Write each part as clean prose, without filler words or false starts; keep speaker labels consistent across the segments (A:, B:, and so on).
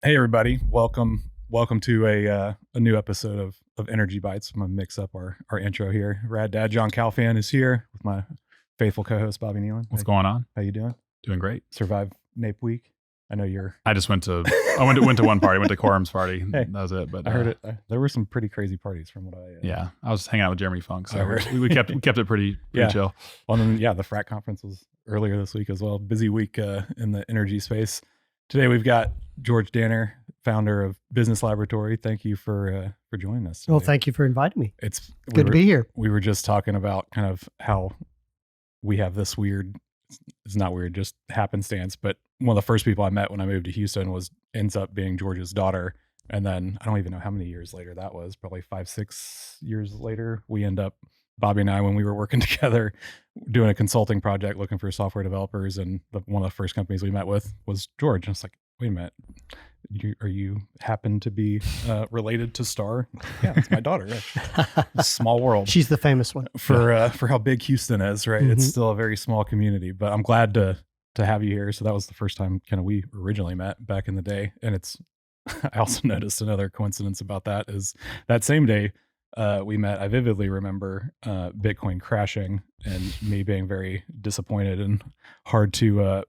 A: Hey everybody, welcome to a new episode of Energy Bites. I'm gonna mix up our intro here. Rad Dad John Calfan is here with my faithful co-host Bobby Nealon.
B: What's going on?
A: How you doing?
B: Doing great.
A: Survived Nape Week. I know you're.
B: I just went to one party. Went to Quorum's party.
A: Hey,
B: that was it. But
A: I heard it. There were some pretty crazy parties from what I.
B: Yeah, I was hanging out with Jeremy Funk, so
A: heard.
B: we kept it pretty chill.
A: Well, then, the frat conference was earlier this week as well. Busy week in the energy space. Today we've got George Danner, founder of Business Laboratory. Thank you for joining us today.
C: Well, thank you for inviting me.
A: It's
C: good to be here.
A: We were just talking about kind of how we have this weird, it's not weird, just happenstance, but one of the first people I met when I moved to Houston ends up being George's daughter. And then I don't even know how many years later that was, probably 5-6 years later, we end up, Bobby and I, when we were working together, doing a consulting project looking for software developers. And one of the first companies we met with was George. And it's like, wait a minute, you happen to be related to Star? Yeah, it's my daughter. Small world.
C: She's the famous one.
A: For how big Houston is, right? Mm-hmm. It's still a very small community, but I'm glad to have you here. So that was the first time kind of we originally met back in the day. And I also noticed another coincidence about that is that same day we met, I vividly remember Bitcoin crashing and me being very disappointed and hard to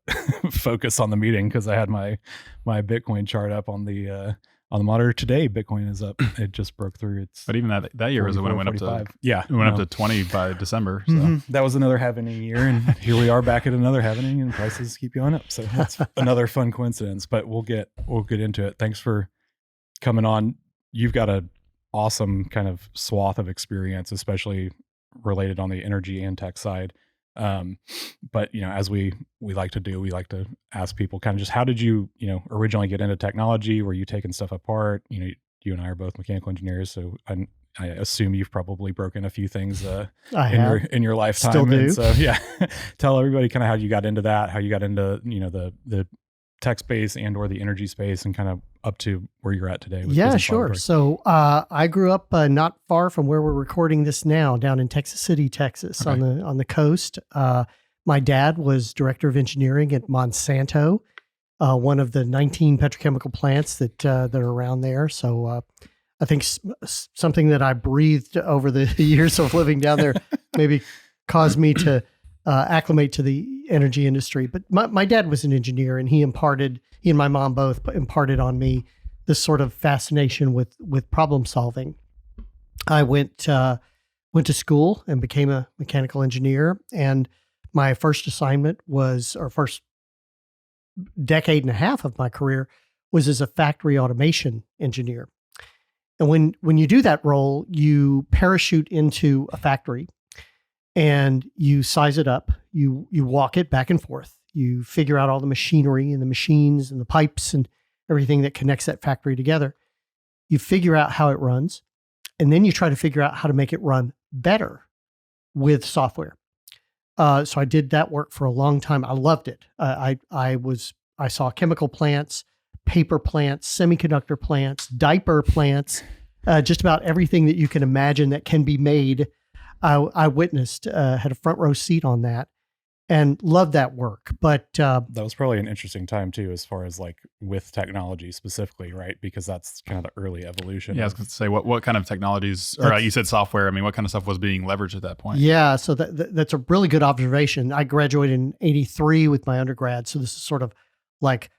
A: focus on the meeting because I had my Bitcoin chart up on the monitor. Today, Bitcoin is up. It just broke through.
B: But even that year was when it went up to up to 20 by December. So.
A: Mm-hmm. That was another halvening year, and here we are back at another halvening, and prices keep going up. So that's another fun coincidence. But we'll get into it. Thanks for coming on. You've got a awesome kind of swath of experience, especially related on the energy and tech side. But as we like to do, we like to ask people kind of just how did you originally get into technology? Were you taking stuff apart? You and I are both mechanical engineers, so I assume you've probably broken a few things in your lifetime.
C: Still do.
A: And so tell everybody kind of how you got into that, how you got into the tech space and or the energy space, and kind of up to where you're at today.
C: Yeah, sure. So I grew up not far from where we're recording this now, down in Texas City, Texas,
A: okay.
C: on the coast. My dad was director of engineering at Monsanto, one of the 19 petrochemical plants that are around there. So I think something that I breathed over the years of living down there maybe caused me to acclimate to the energy industry. But my dad was an engineer, and he and my mom both imparted on me this sort of fascination with problem solving. I went to school and became a mechanical engineer, and my first assignment first decade and a half of my career was as a factory automation engineer. And when you do that role, you parachute into a factory and you size it up, you walk it back and forth. You figure out all the machinery and the machines and the pipes and everything that connects that factory together. You figure out how it runs, and then you try to figure out how to make it run better with software. So I did that work for a long time. I loved it. I saw chemical plants, paper plants, semiconductor plants, diaper plants, just about everything that you can imagine that can be made. I witnessed, had a front row seat on that, and loved that work. But
A: that was probably an interesting time too, as far as like with technology specifically, right? Because that's kind of the early evolution.
B: Yeah, I was going to say, what kind of technologies, or you said software. I mean, what kind of stuff was being leveraged at that point?
C: Yeah, so that's a really good observation. I graduated in '83 with my undergrad, so this is sort of like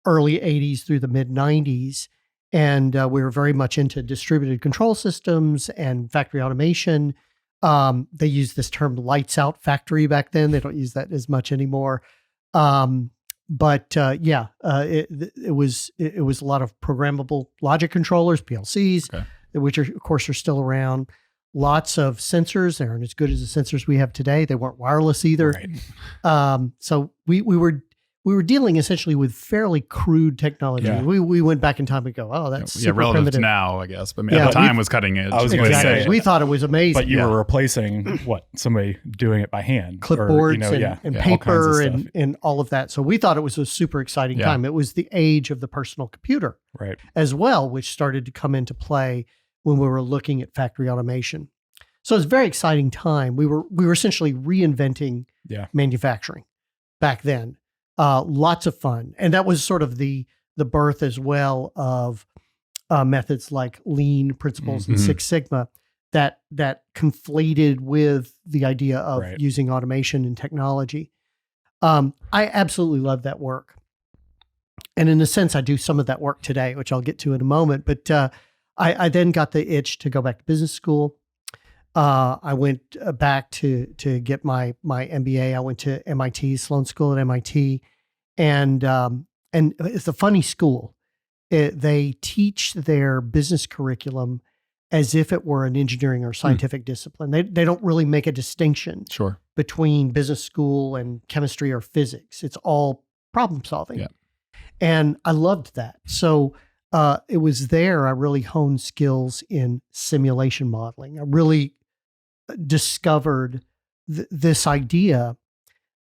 C: early '80s through the mid '90s, and we were very much into distributed control systems and factory automation. They used this term lights out factory back then. They don't use that as much anymore. It was a lot of programmable logic controllers, PLCs, okay, which of course are still around. Lots of sensors. They aren't as good as the sensors we have today. They weren't wireless either.
A: Right.
C: So we were dealing essentially with fairly crude technology. Yeah. We went back in time and go, oh, that's super
B: relative
C: primitive
B: to now, I guess. But at the time was cutting edge.
A: I was going to say,
C: we thought it was amazing.
A: But you were replacing somebody doing it by hand,
C: clipboards and paper and all of that. So we thought it was a super exciting time. It was the age of the personal computer,
A: right,
C: as well, which started to come into play when we were looking at factory automation. So it was a very exciting time. We were essentially reinventing manufacturing back then. Lots of fun. And that was sort of the the birth as well of methods like Lean principles and Six Sigma that conflated with the idea of using automation and technology. I absolutely love that work. And in a sense, I do some of that work today, which I'll get to in a moment. But I then got the itch to go back to business school. I went back to get my MBA. I went to MIT, Sloan School at MIT. And it's a funny school. They teach their business curriculum as if it were an engineering or scientific discipline. They don't really make a distinction between business school and chemistry or physics. It's all problem solving. Yeah. And I loved that. So it was there I really honed skills in simulation modeling. I really discovered this idea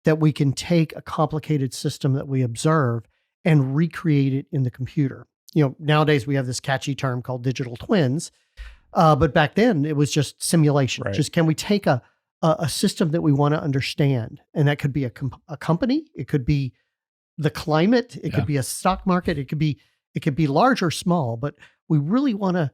C: that we can take a complicated system that we observe and recreate it in the computer. Nowadays we have this catchy term called digital twins. But back then it was just simulation. Right. Just can we take a system that we want to understand? And that could be a company. It could be the climate. It could be a stock market. It could be large or small, but we really want to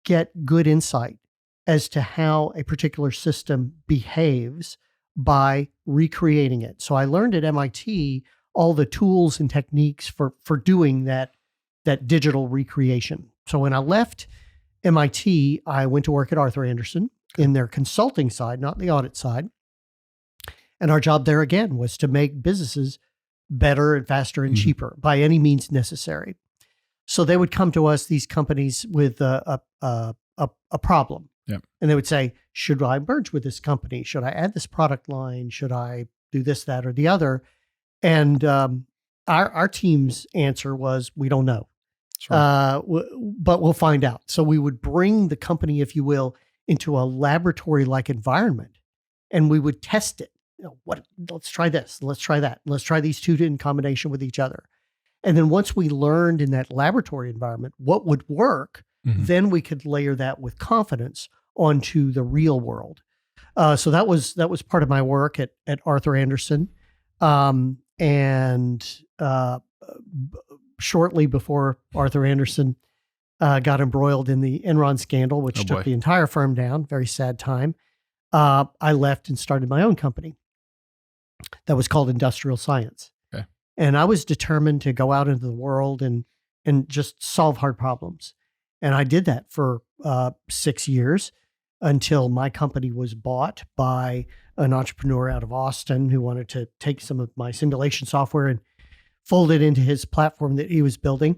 C: get good insight as to how a particular system behaves by recreating it. So I learned at MIT all the tools and techniques for doing that digital recreation. So when I left MIT, I went to work at Arthur Andersen in their consulting side, not the audit side. And our job there again was to make businesses better and faster and cheaper by any means necessary. So they would come to us, these companies, with a problem. Yeah. And they would say, should I merge with this company? Should I add this product line? Should I do this, that, or the other? And our team's answer was, we don't know. Sure. But we'll find out. So we would bring the company, if you will, into a laboratory-like environment, and we would test it. Let's try this. Let's try that. Let's try these two in combination with each other. And then once we learned in that laboratory environment what would work, then we could layer that with confidence onto the real world. So that was part of my work at Arthur Andersen. Shortly before Arthur Andersen got embroiled in the Enron scandal, which took the entire firm down, very sad time, I left and started my own company that was called Industrial Science. Okay. And I was determined to go out into the world and just solve hard problems. And I did that for 6 years until my company was bought by an entrepreneur out of Austin who wanted to take some of my simulation software and fold it into his platform that he was building.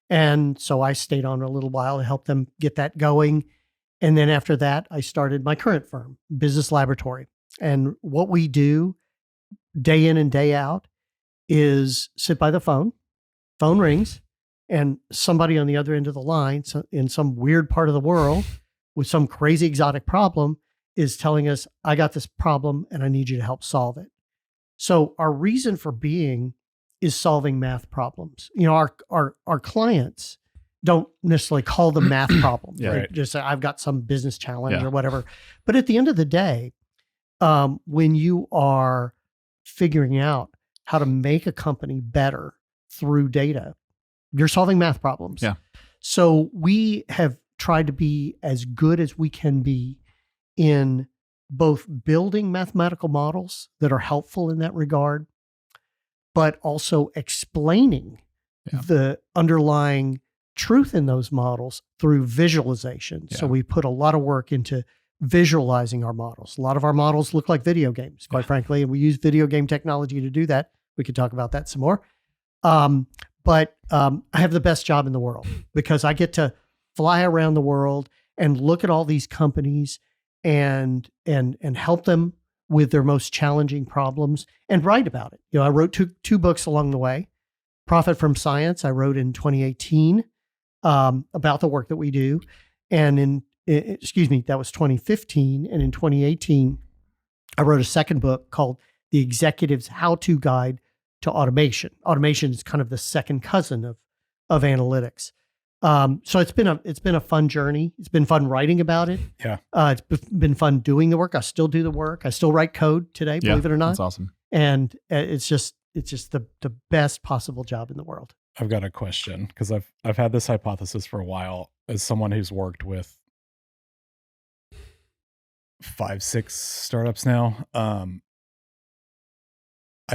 C: And so I stayed on a little while to help them get that going. And then after that, I started my current firm, Business Laboratory. And what we do day in and day out is sit by the phone rings, and somebody on the other end of the line in some weird part of the world with some crazy exotic problem is telling us, I got this problem and I need you to help solve it. So our reason for being is solving math problems. Our clients don't necessarily call them math problems. They just say, I've got some business challenge or whatever. But at the end of the day, when you are figuring out how to make a company better through data, you're solving math problems. Yeah. So we have tried to be as good as we can be in both building mathematical models that are helpful in that regard, but also explaining the underlying truth in those models through visualization. Yeah. So we put a lot of work into visualizing our models. A lot of our models look like video games, quite frankly, and we use video game technology to do that. We could talk about that some more. But I have the best job in the world because I get to fly around the world and look at all these companies and help them with their most challenging problems and write about it. I wrote two books along the way. Profit from Science, I wrote in 2018 about the work that we do. And that was 2015. And in 2018, I wrote a second book called The Executive's How-To Guide to Automation. Automation is kind of the second cousin of analytics. So it's been a fun journey. It's been fun writing about it. Yeah. It's been fun doing the work. I still do the work. I still write code today, believe it or not.
B: That's awesome.
C: And it's just the best possible job in the world.
A: I've got a question, because I've had this hypothesis for a while as someone who's worked with 5-6 startups now. I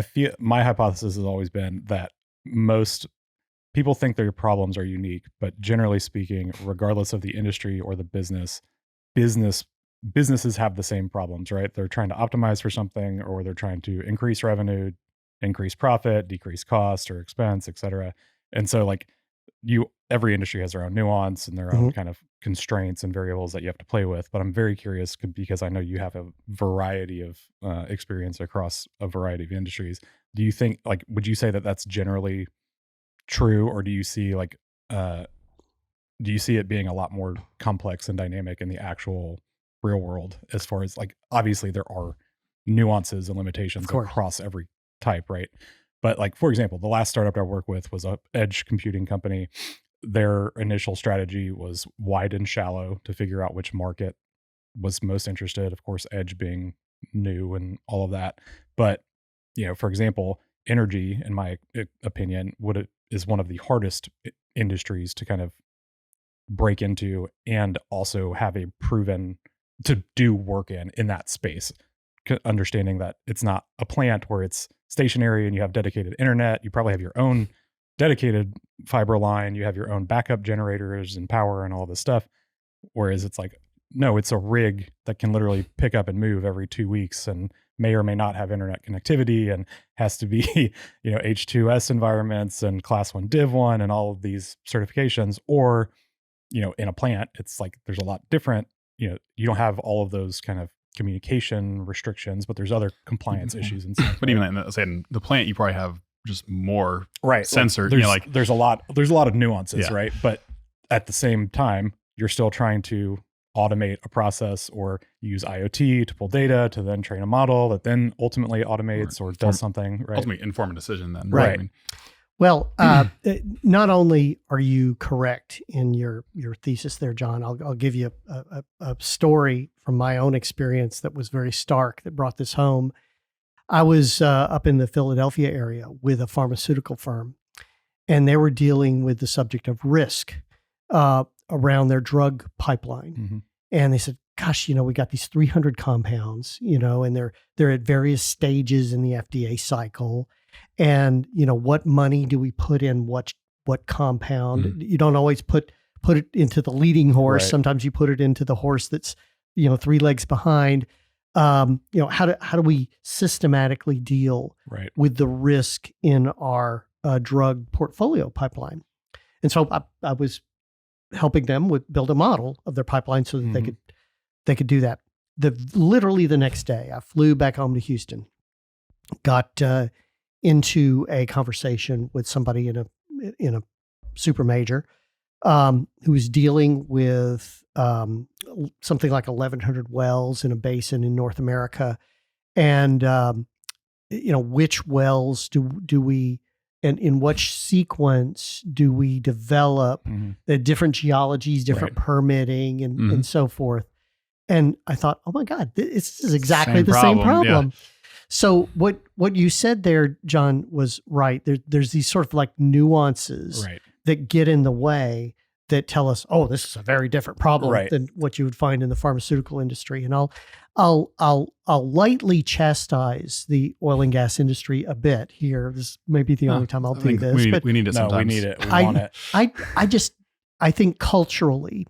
A: feel my hypothesis has always been that most people think their problems are unique, but generally speaking, regardless of the industry or the businesses have the same problems, right? They're trying to optimize for something, or they're trying to increase revenue, increase profit, decrease cost or expense, et cetera. And so like every industry has their own nuance and their own kind of constraints and variables that you have to play with. But I'm very curious because I know you have a variety of experience across a variety of industries. Do you think, like, would you say that that's generally true, or do you see it being a lot more complex and dynamic in the actual real world, as far as, like, obviously there are nuances and limitations across every type, right? But like, for example, the last startup I worked with was a edge computing company. Their initial strategy was wide and shallow to figure out which market was most interested, of course, edge being new and all of that. But, for example, energy, in my opinion, is one of the hardest industries to kind of break into and also have a proven to do work in that space, understanding that it's not a plant where it's stationary and you have dedicated internet. You probably have your own dedicated fiber line, you have your own backup generators and power and all this stuff, whereas it's like, no, it's a rig that can literally pick up and move every 2 weeks and may or may not have internet connectivity and has to be H2S environments and class 1 div 1 and all of these certifications. Or in a plant, it's like there's a lot different. You don't have all of those kind of communication restrictions, but there's other compliance issues and stuff.
B: But even in the plant, you probably have just more sensor.
A: There's a lot of nuances, right? But at the same time, you're still trying to automate a process or use IoT to pull data to then train a model that then ultimately automates or does something, right?
B: Ultimately inform a decision then.
A: Right.
C: Well, not only are you correct in your thesis there, John, I'll give you a story from my own experience that was very stark, that brought this home. I was up in the Philadelphia area with a pharmaceutical firm, and they were dealing with the subject of risk around their drug pipeline.
A: Mm-hmm.
C: And they said, gosh, we got these 300 compounds, and they're at various stages in the FDA cycle. And, what money do we put in what compound? Mm-hmm. You don't always put it into the leading horse. Right. Sometimes you put it into the horse that's, 3 legs behind. How do we systematically deal with the risk in our drug portfolio pipeline? And so I was helping them build a model of their pipeline so that they could do that. Literally the next day, I flew back home to Houston, got into a conversation with somebody in a super major who was dealing with something like 1,100 wells in a basin in North America, and which wells do we, and in which sequence do we develop the different geologies, different permitting, and so forth. And I thought, oh my God, this is exactly the same problem. Yeah. So what you said there, John, was right. There's these sort of like nuances that get in the way that tell us, oh, this is a very different problem than what you would find in the pharmaceutical industry. And I'll lightly chastise the oil and gas industry a bit here. This may be the only time I'll do this.
B: We need it sometimes.
A: No, we need it. We want it.
C: I think culturally,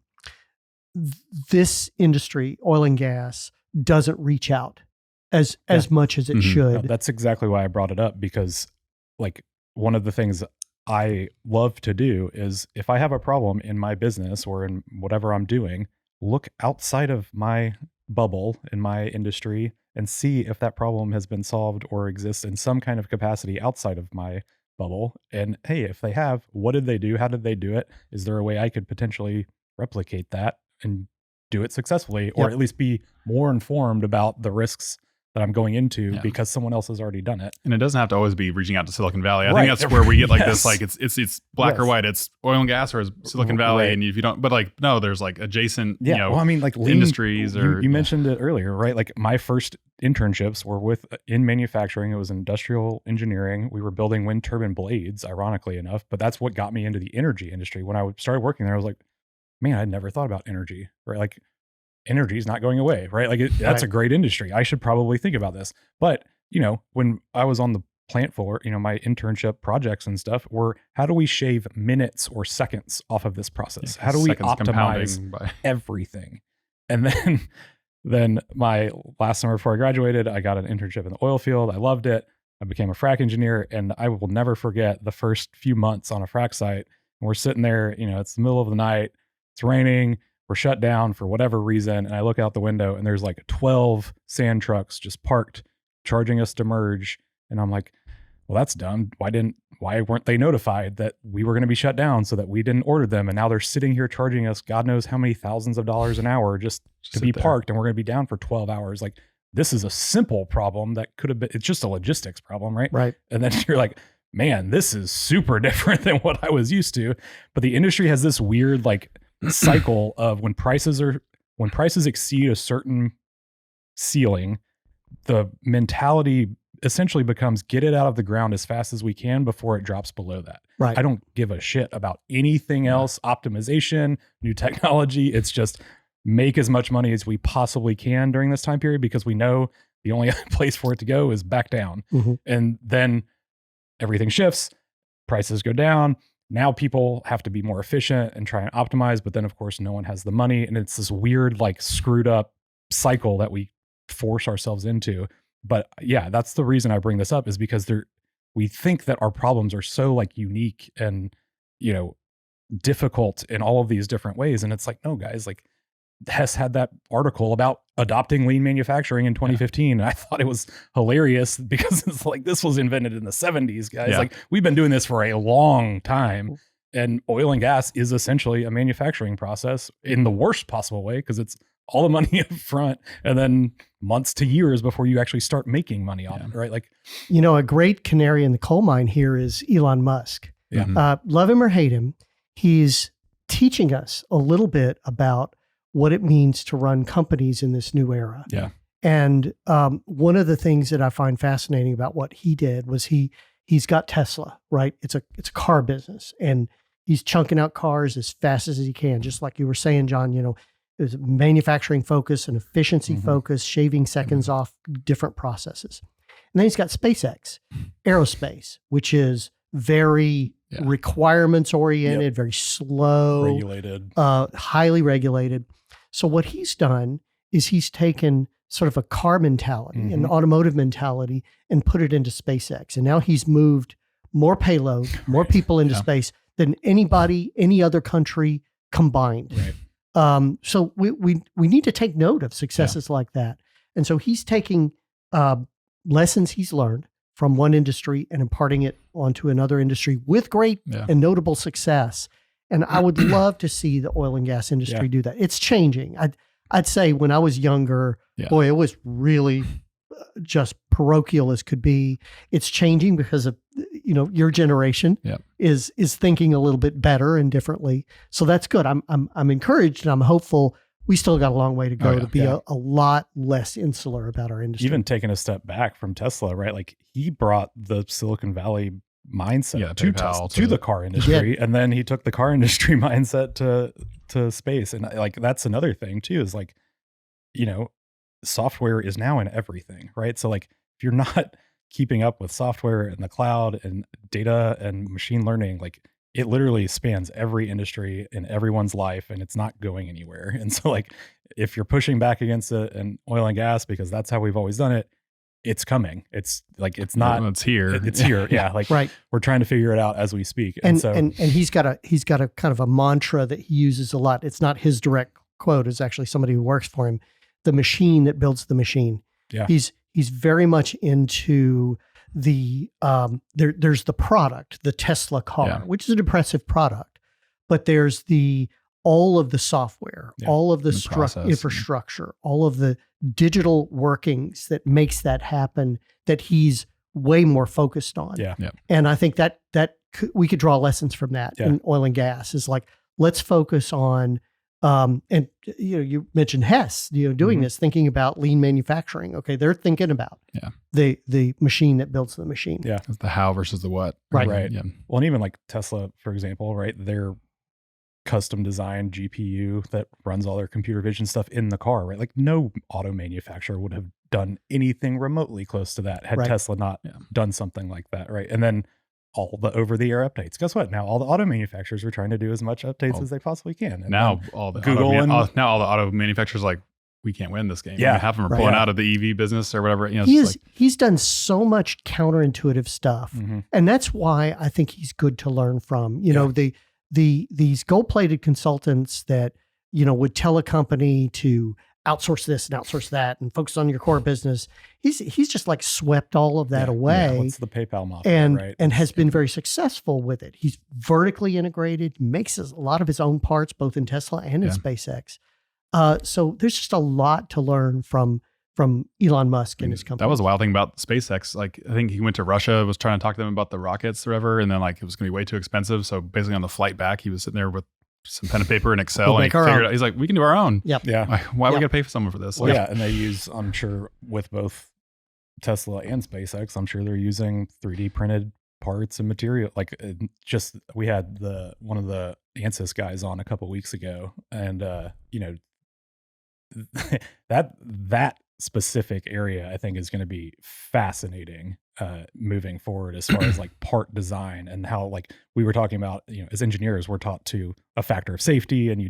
C: this industry, oil and gas, doesn't reach out as much as it should.
A: No, that's exactly why I brought it up, because like one of the things I love to do is, if I have a problem in my business or in whatever I'm doing, look outside of my bubble in my industry and see if that problem has been solved or exists in some kind of capacity outside of my bubble. And hey, if they have, what did they do? How did they do it? Is there a way I could potentially replicate that and do it successfully, or at least be more informed about the risks that I'm going into
B: Yeah.
A: because someone else has already done it.
B: And it doesn't have to always be reaching out to Silicon Valley. I
A: Right.
B: think that's where we get like
A: Yes.
B: this, like it's black or
A: Yes.
B: white. It's oil and gas or it's Silicon Valley.
A: Right.
B: And if you don't, but like, no, there's like adjacent,
A: Yeah.
B: you know,
A: Well, I mean, like lean
B: industries or
A: you mentioned it earlier, right? Like my first internships were in manufacturing. It was industrial engineering. We were building wind turbine blades, ironically enough, but that's what got me into the energy industry. When I started working there, I was like, man, I'd never thought about energy, right? Like energy is not going away, right? Like that's a great industry. I should probably think about this. But, you know, when I was on the plant floor, you know, my internship projects and stuff were, how do we shave minutes or seconds off of this process? How do we optimize everything? And then my last summer before I graduated, I got an internship in the oil field. I loved it. I became a frac engineer, and I will never forget the first few months on a frac site. And we're sitting there, you know, it's the middle of the night, it's raining, we're shut down for whatever reason. And I look out the window and there's like 12 sand trucks just parked, charging us to merge. And I'm like, well, that's dumb. Why weren't they notified that we were going to be shut down so that we didn't order them? And now they're sitting here charging us God knows how many thousands of dollars an hour just to be parked, and we're going to be down for 12 hours. Like, this is a simple problem that could have been, it's just a logistics problem, right?
C: Right.
A: And then you're like, man, this is super different than what I was used to. But the industry has this weird like cycle of when prices exceed a certain ceiling, the mentality essentially becomes get it out of the ground as fast as we can before it drops below that.
C: Right.
A: I don't give a shit about anything else, optimization, new technology. It's just make as much money as we possibly can during this time period, because we know the only other place for it to go is back down.
C: Mm-hmm.
A: And then everything shifts, prices go down. Now people have to be more efficient and try and optimize, but then of course no one has the money. And it's this weird, like screwed up cycle that we force ourselves into. But yeah, that's the reason I bring this up, is because we think that our problems are so like unique and, you know, difficult in all of these different ways. And it's like, no guys, like Hess had that article about adopting lean manufacturing in 2015. And I thought it was hilarious because it's like, this was invented in the 70s, guys.
B: Yeah.
A: Like we've been doing this for a long time, and oil and gas is essentially a manufacturing process in the worst possible way, because it's all the money up front and then months to years before you actually start making money on it, right? Like,
C: you know, a great canary in the coal mine here is Elon Musk.
A: Yeah.
C: Love him or hate him, he's teaching us a little bit about what it means to run companies in this new era.
A: Yeah.
C: And one of the things that I find fascinating about what he did was he's got Tesla, right? It's a car business, and he's chunking out cars as fast as he can. Just like you were saying, John, you know, there's a manufacturing focus and efficiency focus, shaving seconds off different processes. And then he's got SpaceX, aerospace, which is very requirements oriented, very slow,
A: regulated,
C: highly regulated. So what he's done is he's taken sort of a car mentality, an automotive mentality, and put it into SpaceX. And now he's moved more payload, more people into space than any other country combined.
A: Right.
C: So we need to take note of successes like that. And so he's taking lessons he's learned from one industry and imparting it onto another industry with great and notable success. And I would love to see the oil and gas industry do that. It's changing. I'd say when I was younger, boy, it was really just parochial as could be. It's changing because of, you know, your generation is thinking a little bit better and differently. So that's good. I'm encouraged and I'm hopeful. We still got a long way to go to be a lot less insular about our industry.
A: Even taking a step back from Tesla, right? Like he brought the Silicon Valley mindset to Tesla, to the car industry, and then he took the car industry mindset to space. And like that's another thing too, is like, you know, software is now in everything, right? So like if you're not keeping up with software and the cloud and data and machine learning, like it literally spans every industry in everyone's life, and it's not going anywhere. And so like if you're pushing back against it in oil and gas because that's how we've always done it, it's coming. It's like, it's not,
B: it's here.
A: It's here. Yeah. Like we're trying to figure it out as we speak.
C: And he's got a kind of a mantra that he uses a lot. It's not his direct quote. It's actually somebody who works for him. The machine that builds the machine.
A: Yeah.
C: He's very much into the, there's the product, the Tesla car, which is an impressive product, but there's all of the software, all of the infrastructure, all of the digital workings that makes that happen that he's way more focused on.
A: Yeah.
C: And I think that we could draw lessons from that in oil and gas. Is like, let's focus on, and you mentioned Hess, doing this, thinking about lean manufacturing. Okay, they're thinking about the machine that builds the machine.
A: Yeah,
B: it's the how versus the what.
A: Right.
B: Yeah.
A: Well, and even like Tesla, for example, right? Their custom designed GPU that runs all their computer vision stuff in the car, right? Like no auto manufacturer would have done anything remotely close to that had Tesla not done something like that, right? And then all the over-the-air updates. Guess what? Now all the auto manufacturers are trying to do as much updates as they possibly can. And
B: now all the
A: Google
B: now all the auto manufacturers are like, we can't win this game.
A: Yeah,
B: half of them are pulling out of the EV business or whatever.
C: He's done so much counterintuitive stuff, and that's why I think he's good to learn from. These gold-plated consultants that would tell a company to outsource this and outsource that and focus on your core business. He's just like swept all of that away.
A: Yeah. What's the PayPal model, right?
C: And has been very successful with it. He's vertically integrated, makes a lot of his own parts, both in Tesla and in SpaceX. So there's just a lot to learn from Elon Musk and his company.
B: That was a wild thing about SpaceX. Like, I think he went to Russia, was trying to talk to them about the rockets or whatever, and then like it was going to be way too expensive. So basically on the flight back, he was sitting there with some pen and paper and Excel, and he figured out, he's like, we can do our own.
C: Yep.
A: Yeah.
B: Like, why are we going to pay for someone for this?
A: Well, and they use, I'm sure, with both Tesla and SpaceX, I'm sure they're using 3D printed parts and material. Like, we had one of the ANSYS guys on a couple weeks ago, and that specific area I think is going to be fascinating moving forward as far as like part design, and how, like we were talking about, as engineers, we're taught to a factor of safety, and you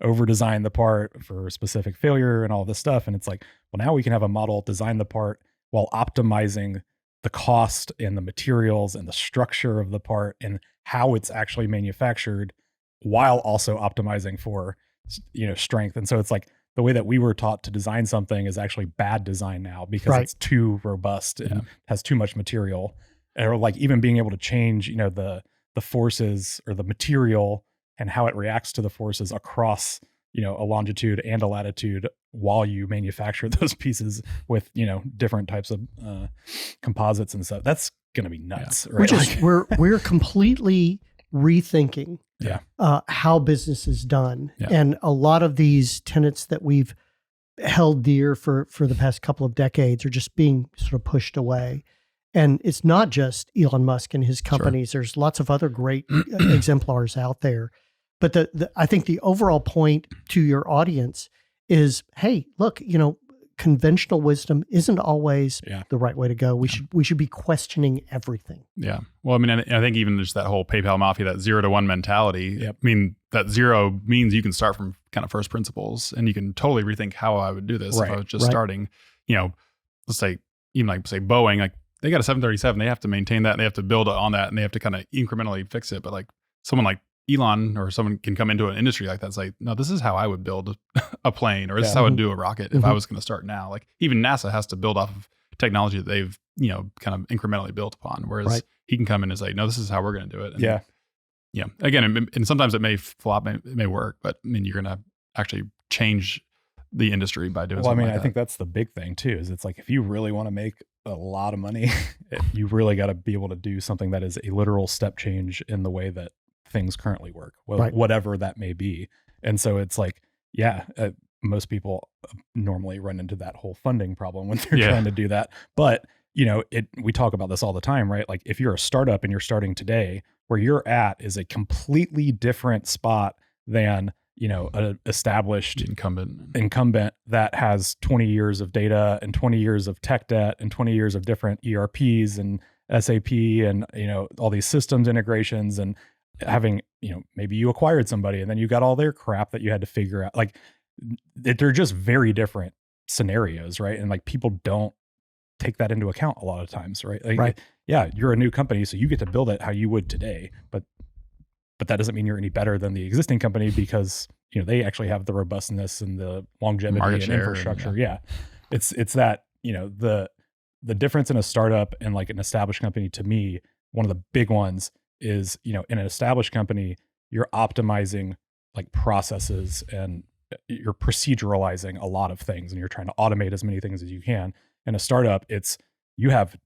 A: over design the part for specific failure and all this stuff. And it's like, well, now we can have a model design the part while optimizing the cost and the materials and the structure of the part and how it's actually manufactured, while also optimizing for strength. And so it's like, the way that we were taught to design something is actually bad design now, because it's too robust and has too much material. Or like even being able to change, the forces or the material and how it reacts to the forces across, a longitude and a latitude while you manufacture those pieces with, different types of composites and stuff. That's going to be nuts. Right?
C: We're completely rethinking how business is done. And a lot of these tenets that we've held dear for the past couple of decades are just being sort of pushed away. And it's not just Elon Musk and his companies. There's lots of other great exemplars out there. But I think the overall point to your audience is, hey, look, conventional wisdom isn't always the right way to go. We should be questioning everything.
B: Yeah. Well, I mean, I think even just that whole PayPal mafia, that 0 to 1 mentality. I mean, that 0 means you can start from kind of first principles, and you can totally rethink how I would do this if I was just starting. Let's say Boeing, like they got a 737, they have to maintain that, and they have to build on that, and they have to kind of incrementally fix it. But like someone like Elon or someone can come into an industry like that and say, no, this is how I would build a plane, or this is how I would do a rocket if I was going to start now. Like even NASA has to build off of technology that they've, kind of incrementally built upon. Whereas he can come in and say, no, this is how we're going to do it. And, again, and sometimes it may flop, it may work, but I mean, you're going to actually change the industry by doing something like that.
A: I think that's the big thing too, is it's like, if you really want to make a lot of money, you really got to be able to do something that is a literal step change in the way that things currently work, whatever that may be. And so it's like, most people normally run into that whole funding problem when they're trying to do that. But, we talk about this all the time, right? Like if you're a startup and you're starting today, where you're at is a completely different spot than, an established incumbent that has 20 years of data and 20 years of tech debt and 20 years of different ERPs and SAP and, all these systems integrations, and having, maybe you acquired somebody and then you got all their crap that you had to figure out. Like they're just very different scenarios, right? And like people don't take that into account a lot of times, right? Like, you're a new company, so you get to build it how you would today, but that doesn't mean you're any better than the existing company, because they actually have the robustness and the longevity and infrastructure. It's that, the difference in a startup and like an established company, to me, one of the big ones is, in an established company, you're optimizing like processes and you're proceduralizing a lot of things and you're trying to automate as many things as you can. In a startup, it's you have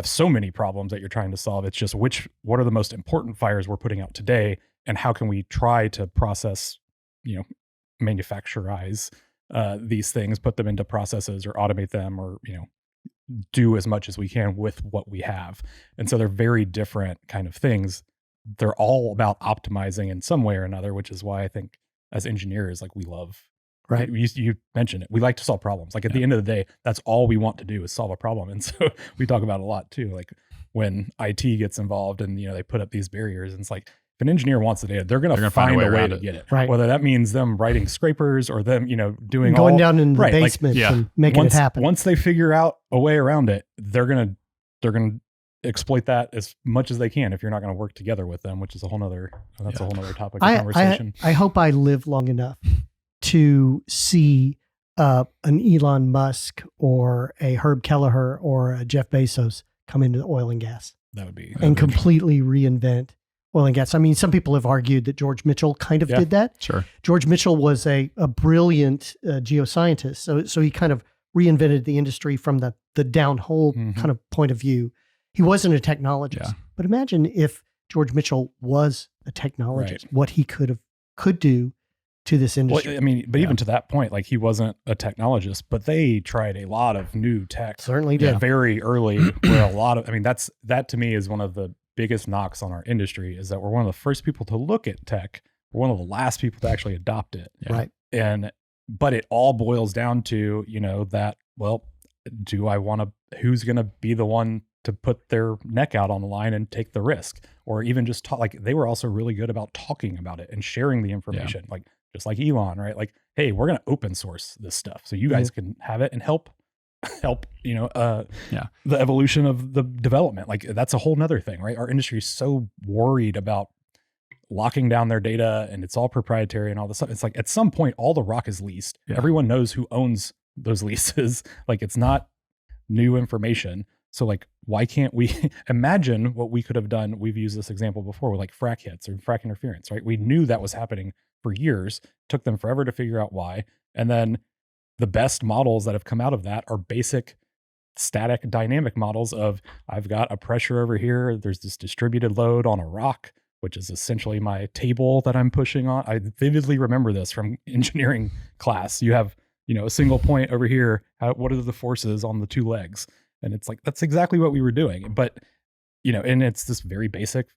A: so many problems that you're trying to solve. It's just what are the most important fires we're putting out today, and how can we try to process, manufacturize these things, put them into processes or automate them, or do as much as we can with what we have. And so they're very different kind of things. They're all about optimizing in some way or another, which is why I think as engineers, like, we love,
C: right?
A: You mentioned it. We like to solve problems. Like, at the end of the day, that's all we want to do is solve a problem. And so we talk about it a lot too. Like, when IT gets involved and, they put up these barriers, and it's like, if an engineer wants the data, they're going to find a way to get it.
C: Right.
A: Whether that means them writing scrapers or them, doing
C: going down in the basement and making it happen.
A: Once they figure out a way around it, they're going to exploit that as much as they can if you're not going to work together with them, which is a whole nother topic of conversation.
C: I hope I live long enough to see an Elon Musk or a Herb Kelleher or a Jeff Bezos come into oil and gas.
A: That would be
C: completely reinvent oil and gas. I mean, some people have argued that George Mitchell kind of did that.
B: Sure.
C: George Mitchell was a brilliant geoscientist. So he kind of reinvented the industry from the downhole kind of point of view. He wasn't a technologist, but imagine if George Mitchell was a technologist, what he could do to this industry.
A: Well, I mean, but even to that point, like, he wasn't a technologist, but they tried a lot of new tech.
C: Certainly did.
A: Very early, where a lot of, that to me is one of the biggest knocks on our industry, is that we're one of the first people to look at tech. We're one of the last people to actually adopt it.
C: Yeah. Right.
A: But it all boils down to, that, well, who's going to be the one to put their neck out on the line and take the risk, or even just talk? Like, they were also really good about talking about it and sharing the information. Like, just like Elon, right? Like, hey, we're going to open source this stuff so you guys can have it and help, the evolution of the development. Like, that's a whole nother thing, right? Our industry is so worried about locking down their data, and it's all proprietary and all this stuff. It's like, at some point, all the rock is leased. Everyone knows who owns those leases. Like, it's not new information. So, like, why can't we imagine what we could have done? We've used this example before with, like, frac hits or frac interference, right? We knew that was happening for years, took them forever to figure out why. And then the best models that have come out of that are basic static dynamic models of, I've got a pressure over here, there's this distributed load on a rock, which is essentially my table that I'm pushing on. I vividly remember this from engineering class. You have, a single point over here. What are the forces on the two legs? And it's like, that's exactly what we were doing. But, and it's this very basic,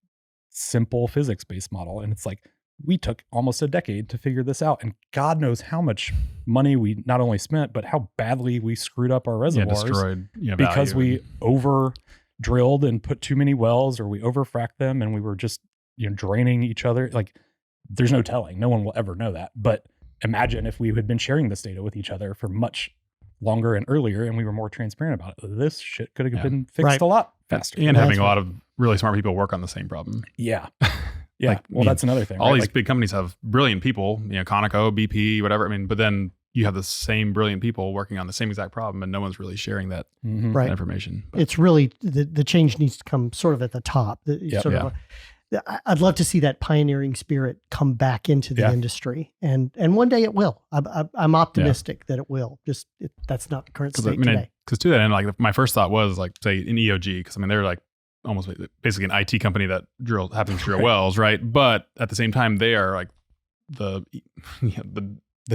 A: simple physics-based model. And it's like, we took almost a decade to figure this out. And God knows how much money we not only spent, but how badly we screwed up our reservoirs.
B: Destroyed,
A: because we over drilled and put too many wells, or we over fracked them, and we were just, draining each other. Like, there's no telling. No one will ever know that. But imagine if we had been sharing this data with each other for much longer and earlier, and we were more transparent about it. This shit could have been fixed a lot faster.
B: And having a lot of really smart people work on the same problem.
A: Yeah. Yeah. That's another thing.
B: All these big companies have brilliant people, Conoco, BP, whatever. But then you have the same brilliant people working on the same exact problem, and no one's really sharing that, that information. But it's
C: really, the change needs to come sort of at the top. I'd love to see that pioneering spirit come back into the industry, and one day it will. I'm optimistic that it will. Just that's not the current state today.
B: Because to that end, like, my first thought was, like, say in EOG, because they're like almost basically an IT company that happens to drill wells, right? But at the same time, they are like the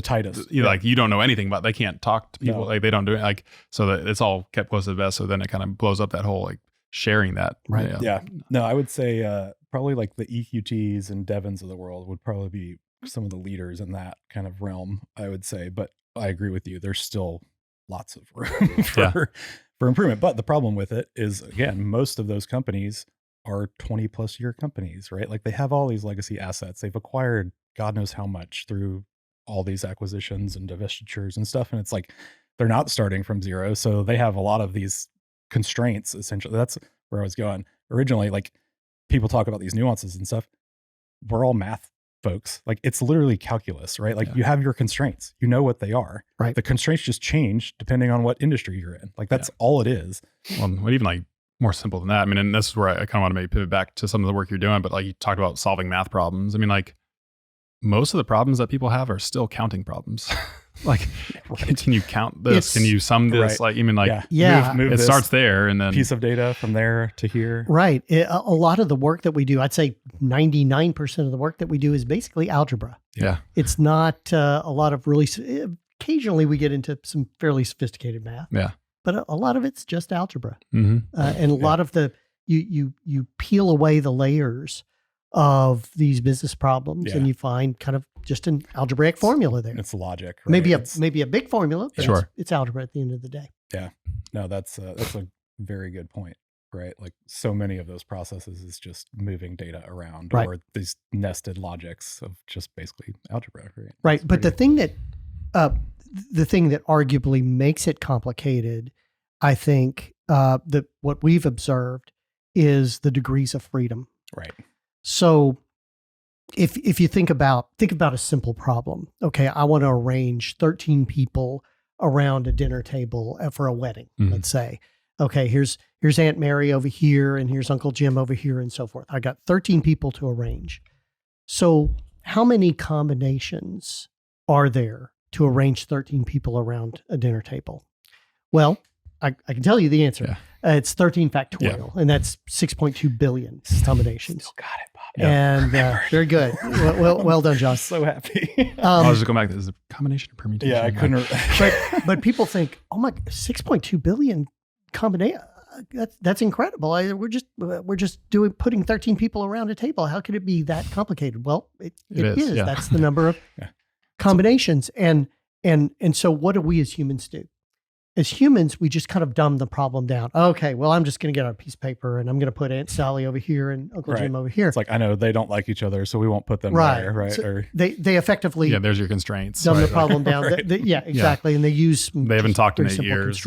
B: tightest. Like, you don't know anything about. They can't talk to people. No. Like, they don't do it. Like, so that it's all kept close to the vest. So then it kind of blows up that whole, like, sharing that.
A: Right. Yeah. No, I would say probably like the EQTs and Devons of the world would probably be some of the leaders in that kind of realm, I would say. But I agree with you. There's still lots of room for improvement. But the problem with it is, again, most of those companies are 20 plus year companies, right? Like, they have all these legacy assets. They've acquired God knows how much through all these acquisitions and divestitures and stuff. And it's like, they're not starting from zero. So they have a lot of these constraints, essentially. That's where I was going originally. Like, people talk about these nuances and stuff. We're all math folks. Like, it's literally calculus, right? Like, you have your constraints, you know what they are,
C: right? The
A: constraints just change depending on what industry you're in. Like, that's all it is.
B: Well, even like more simple than that. And this is where I kind of want to maybe pivot back to some of the work you're doing, but like, you talked about solving math problems. Like, most of the problems that people have are still counting problems. Like, can you count this? Can you sum this?
A: Right.
B: Like, even like,
A: move
B: it starts there and then
A: piece of data from there to here.
C: Right. A lot of the work that we do, I'd say 99% of the work that we do is basically algebra.
B: Yeah.
C: It's not a lot of really, occasionally we get into some fairly sophisticated math.
B: Yeah.
C: But a lot of it's just algebra.
B: Mm-hmm.
C: And a lot of the, you peel away the layers of these business problems and you find kind of just an algebraic formula there.
A: It's logic. Right?
C: Maybe a big formula, but
B: Sure.
C: it's algebra at the end of the day.
A: Yeah. No, that's a very good point, right? Like so many of those processes is just moving data around or these nested logics of just basically algebra, right?
C: Right. But the thing that arguably makes it complicated, I think, that what we've observed is the degrees of freedom.
A: Right.
C: So if you think about a simple problem, okay, I want to arrange 13 people around a dinner table for a wedding, let's say. Okay, here's Aunt Mary over here and here's Uncle Jim over here and so forth. I got 13 people to arrange. So how many combinations are there to arrange 13 people around a dinner table? Well, I can tell you the answer.
B: Yeah.
C: It's 13 factorial, and that's 6.2 billion combinations.
A: Still got it, Bob.
C: And very good. Well done, John.
A: So happy.
B: I was just going back to this combination of permutation.
A: Yeah, I couldn't.
C: but people think, oh my, 6.2 billion combination. That's incredible. We're just putting 13 people around a table. How could it be that complicated? Well, it is.
B: Yeah.
C: That's the number of combinations. And so what do we as humans do? As humans, we just kind of dumb the problem down. Okay, well, I'm just going to get out a piece of paper and I'm going to put Aunt Sally over here and Uncle Jim over here.
A: It's like, I know they don't like each other, so we won't put them there, right?
C: So
A: or
C: they effectively
B: there's your constraints.
C: Dumb the problem down. Exactly. And they use
B: they haven't talked in 8
C: simple
B: years.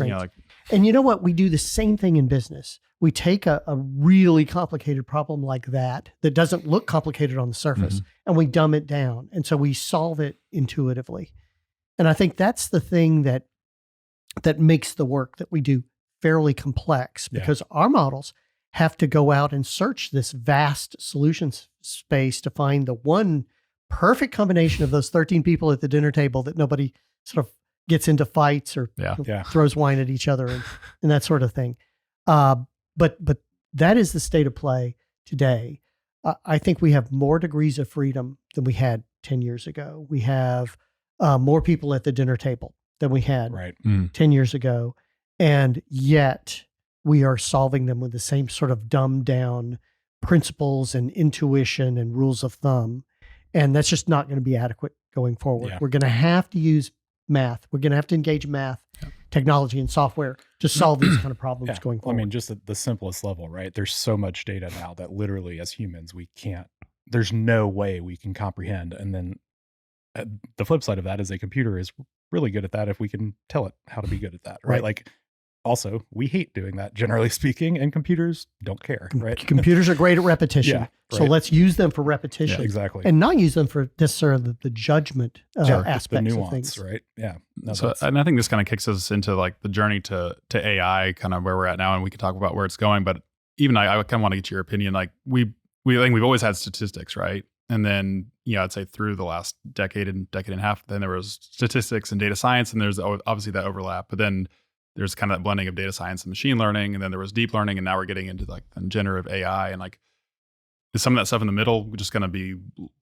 C: And you know what? We do the same thing in business. We take a really complicated problem like that doesn't look complicated on the surface, and we dumb it down. And so we solve it intuitively. And I think that's the thing that makes the work that we do fairly complex, because our models have to go out and search this vast solutions space to find the one perfect combination of those 13 people at the dinner table that nobody sort of gets into fights or throws wine at each other and that sort of thing. But that is the state of play today. I think we have more degrees of freedom than we had 10 years ago. We have more people at the dinner table than we had 10 years ago. And yet we are solving them with the same sort of dumbed down principles and intuition and rules of thumb. And that's just not going to be adequate going forward. Yeah. We're going to have to use math. We're going to have to engage math, technology, and software to solve these kind of problems going forward.
A: I mean, just at the simplest level, right? There's so much data now that literally as humans, there's no way we can comprehend. And then the flip side of that is a computer is really good at that if we can tell it how to be good at that, right? Like, also, we hate doing that, generally speaking, and computers don't care, right?
C: Computers are great at repetition. So let's use them for repetition.
A: Yeah, exactly.
C: And not use them for necessarily the judgment aspects
A: the nuance,
C: of things.
A: Right? Yeah. No,
B: so, and I think this kind of kicks us into like the journey to AI, kind of where we're at now, and we can talk about where it's going. But even I kind of want to get your opinion. Like I think we've always had statistics, right? And then, I'd say through the last decade and a half, then there was statistics and data science, and there's obviously that overlap. But then there's kind of that blending of data science and machine learning, and then there was deep learning, and now we're getting into like generative AI. And like, is some of that stuff in the middle just going to be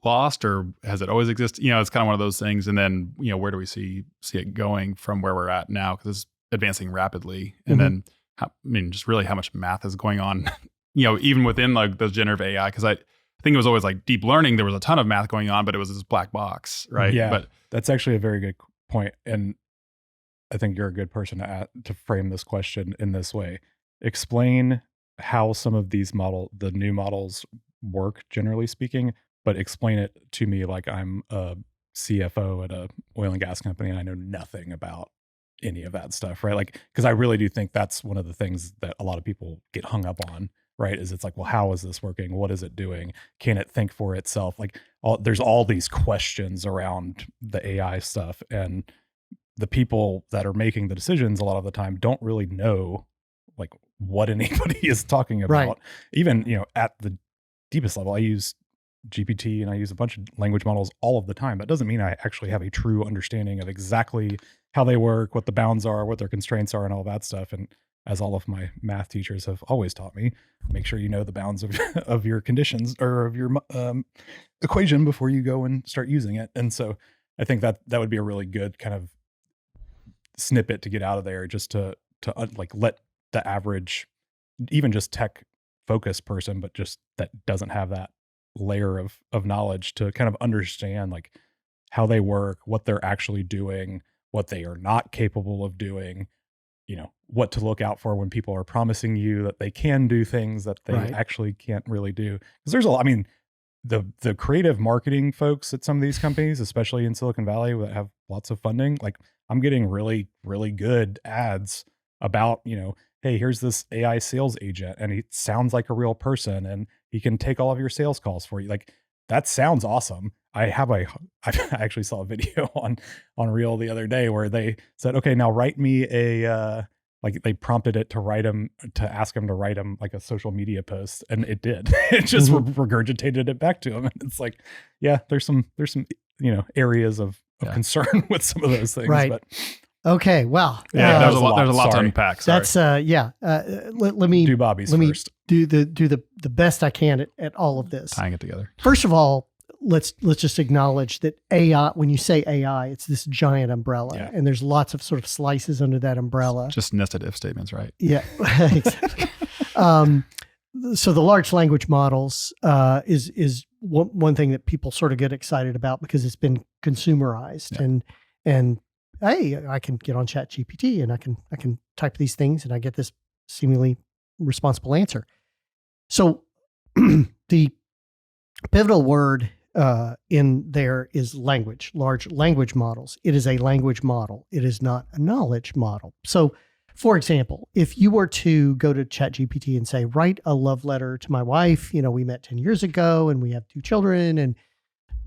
B: lost, or has it always existed? It's kind of one of those things. And then, where do we see it going from where we're at now? Because it's advancing rapidly. And then, just really how much math is going on, even within like those generative AI. Because I think it was always like deep learning. There was a ton of math going on, but it was this black box, right?
A: Yeah,
B: but
A: that's actually a very good point. And I think you're a good person to frame this question in this way. Explain how some of these the new models work, generally speaking, but explain it to me like I'm a CFO at a oil and gas company and I know nothing about any of that stuff, right? Like, because I really do think that's one of the things that a lot of people get hung up on, right? Is it's like, well, how is this working? What is it doing? Can it think for itself? Like, there's all these questions around the AI stuff, and the people that are making the decisions a lot of the time don't really know like what anybody is talking about.
C: Right.
A: Even, at the deepest level, I use GPT and I use a bunch of language models all of the time. That doesn't mean I actually have a true understanding of exactly how they work, what the bounds are, what their constraints are, and all that stuff. And as all of my math teachers have always taught me, make sure you know the bounds of your conditions or of your equation before you go and start using it. And so I think that would be a really good kind of snippet to get out of there, just to like let the average, even just tech focused person, but just that doesn't have that layer of knowledge to kind of understand like how they work, what they're actually doing, what they are not capable of doing, you know, what to look out for when people are promising you that they can do things that they actually can't really do. Because there's I mean, the creative marketing folks at some of these companies, especially in Silicon Valley that have lots of funding, like I'm getting really, really good ads about, you know, hey, here's this AI sales agent and he sounds like a real person and he can take all of your sales calls for you. Like that sounds awesome. I actually saw a video on Reel the other day where they said, okay, now write me like they prompted it to ask him to write him like a social media post, and it did. It just regurgitated it back to him. And it's like, yeah, there's some, you know, areas of concern with some of those things.
C: Right.
A: But
C: okay. Well,
B: yeah, there's a lot to unpack. Sorry.
C: That's let me
A: do Bobby's
C: let
A: first.
C: Me do the best I can at all of this.
B: Tying it together.
C: First of all, let's just acknowledge that AI, when you say AI, it's this giant umbrella, and there's lots of sort of slices under that umbrella.
B: Just nested if statements, right?
C: Yeah, exactly. So the large language models is one thing that people sort of get excited about because it's been consumerized, and hey, I can get on ChatGPT and I can type these things and I get this seemingly responsible answer. So the pivotal word in there is language, large language models. It is a language model. It is not a knowledge model. So, for example, if you were to go to ChatGPT and say, write a love letter to my wife, you know, we met 10 years ago and we have 2 children and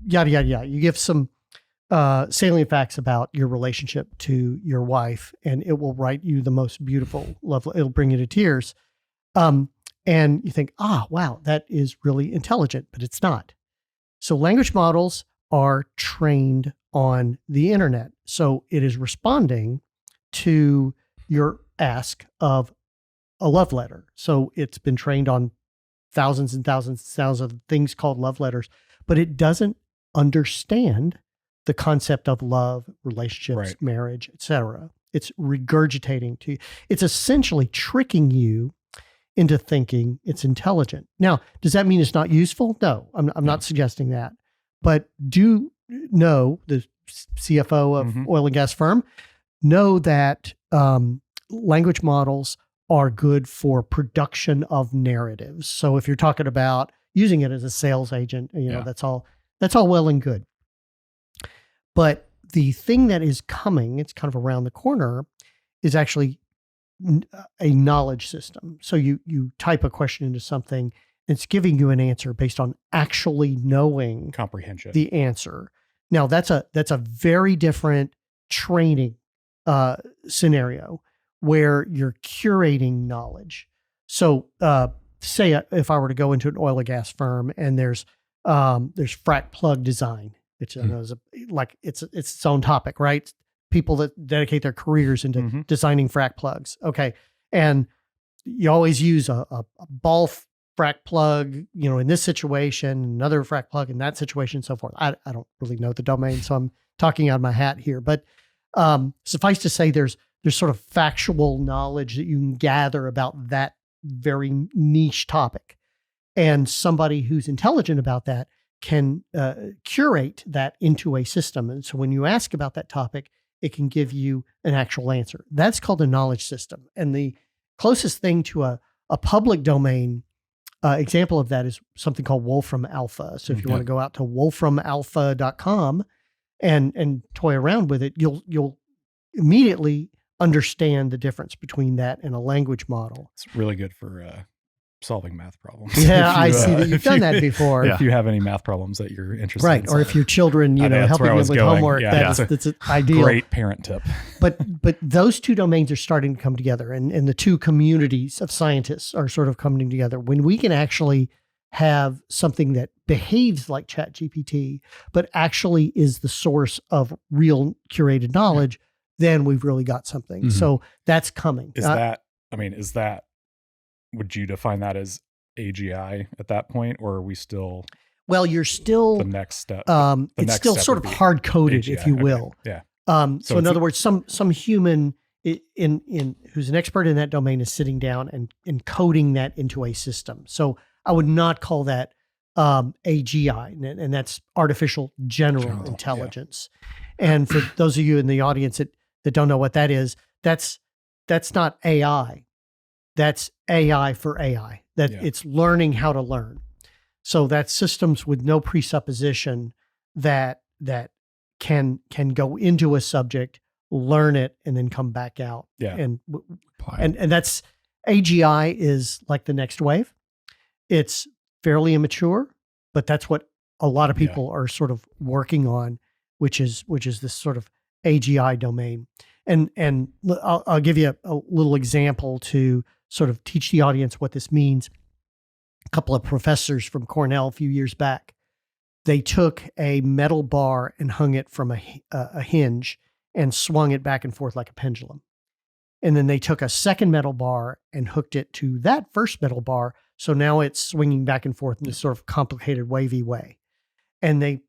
C: yada, yada, yada. You give some salient facts about your relationship to your wife and it will write you the most beautiful love. It'll bring you to tears. And you think, wow, that is really intelligent, but it's not. So language models are trained on the internet. So it is responding to your ask of a love letter. So it's been trained on thousands and thousands of things called love letters, but it doesn't understand the concept of love, relationships, marriage, etc. It's regurgitating to you. It's essentially tricking you into thinking it's intelligent. Now, does that mean it's not useful? No, I'm not suggesting that. But do know, the CFO of oil and gas firm, know that language models are good for production of narratives. So if you're talking about using it as a sales agent, you know, that's all well and good. But the thing that is coming, it's kind of around the corner, is actually a knowledge system. So you type a question into something, it's giving you an answer based on actually knowing
A: comprehension,
C: the answer. Now that's a very different training scenario where you're curating knowledge. So say if I were to go into an oil and gas firm and there's frac plug design, which I know is it's its own topic, right? People that dedicate their careers into designing frac plugs. Okay. And you always use a ball frac plug, you know, in this situation, another frac plug in that situation, and so forth. I don't really know the domain, so I'm talking out of my hat here. But suffice to say, there's sort of factual knowledge that you can gather about that very niche topic. And somebody who's intelligent about that can curate that into a system. And so when you ask about that topic, it can give you an actual answer. That's called a knowledge system. And the closest thing to a public domain example of that is something called Wolfram Alpha. So if you want to go out to wolframalpha.com and toy around with it, you'll immediately understand the difference between that and a language model.
A: It's really good for solving math problems.
C: Yeah, I see that you've done that before.
A: If you have any math problems that you're interested in.
C: Or if your children, helping them with homework, that's ideal.
A: Great parent tip.
C: But those two domains are starting to come together, and the two communities of scientists are sort of coming together. When we can actually have something that behaves like ChatGPT, but actually is the source of real curated knowledge, then we've really got something.
B: Mm-hmm.
C: So that's coming.
A: Is that, would you define that as AGI at that point, or are we still?
C: Well, you're still
A: the next step.
C: It's still sort of hard coded, if you will.
A: Okay. Yeah.
C: So in other words, some human in who's an expert in that domain is sitting down and encoding that into a system. So I would not call that AGI, and that's artificial general intelligence. Yeah. And for those of you in the audience that don't know what that is, that's not AI. That's AI for AI. It's learning how to learn. So that's systems with no presupposition that can go into a subject, learn it, and then come back out.
A: Yeah.
C: And that's AGI is like the next wave. It's fairly immature, but that's what a lot of people are sort of working on, which is this sort of AGI domain. And I'll give you a little example to sort of teach the audience what this means. A couple of professors from Cornell a few years back, they took a metal bar and hung it from a hinge and swung it back and forth like a pendulum. And then they took a second metal bar and hooked it to that first metal bar. So now it's swinging back and forth in this sort of complicated, wavy way. And they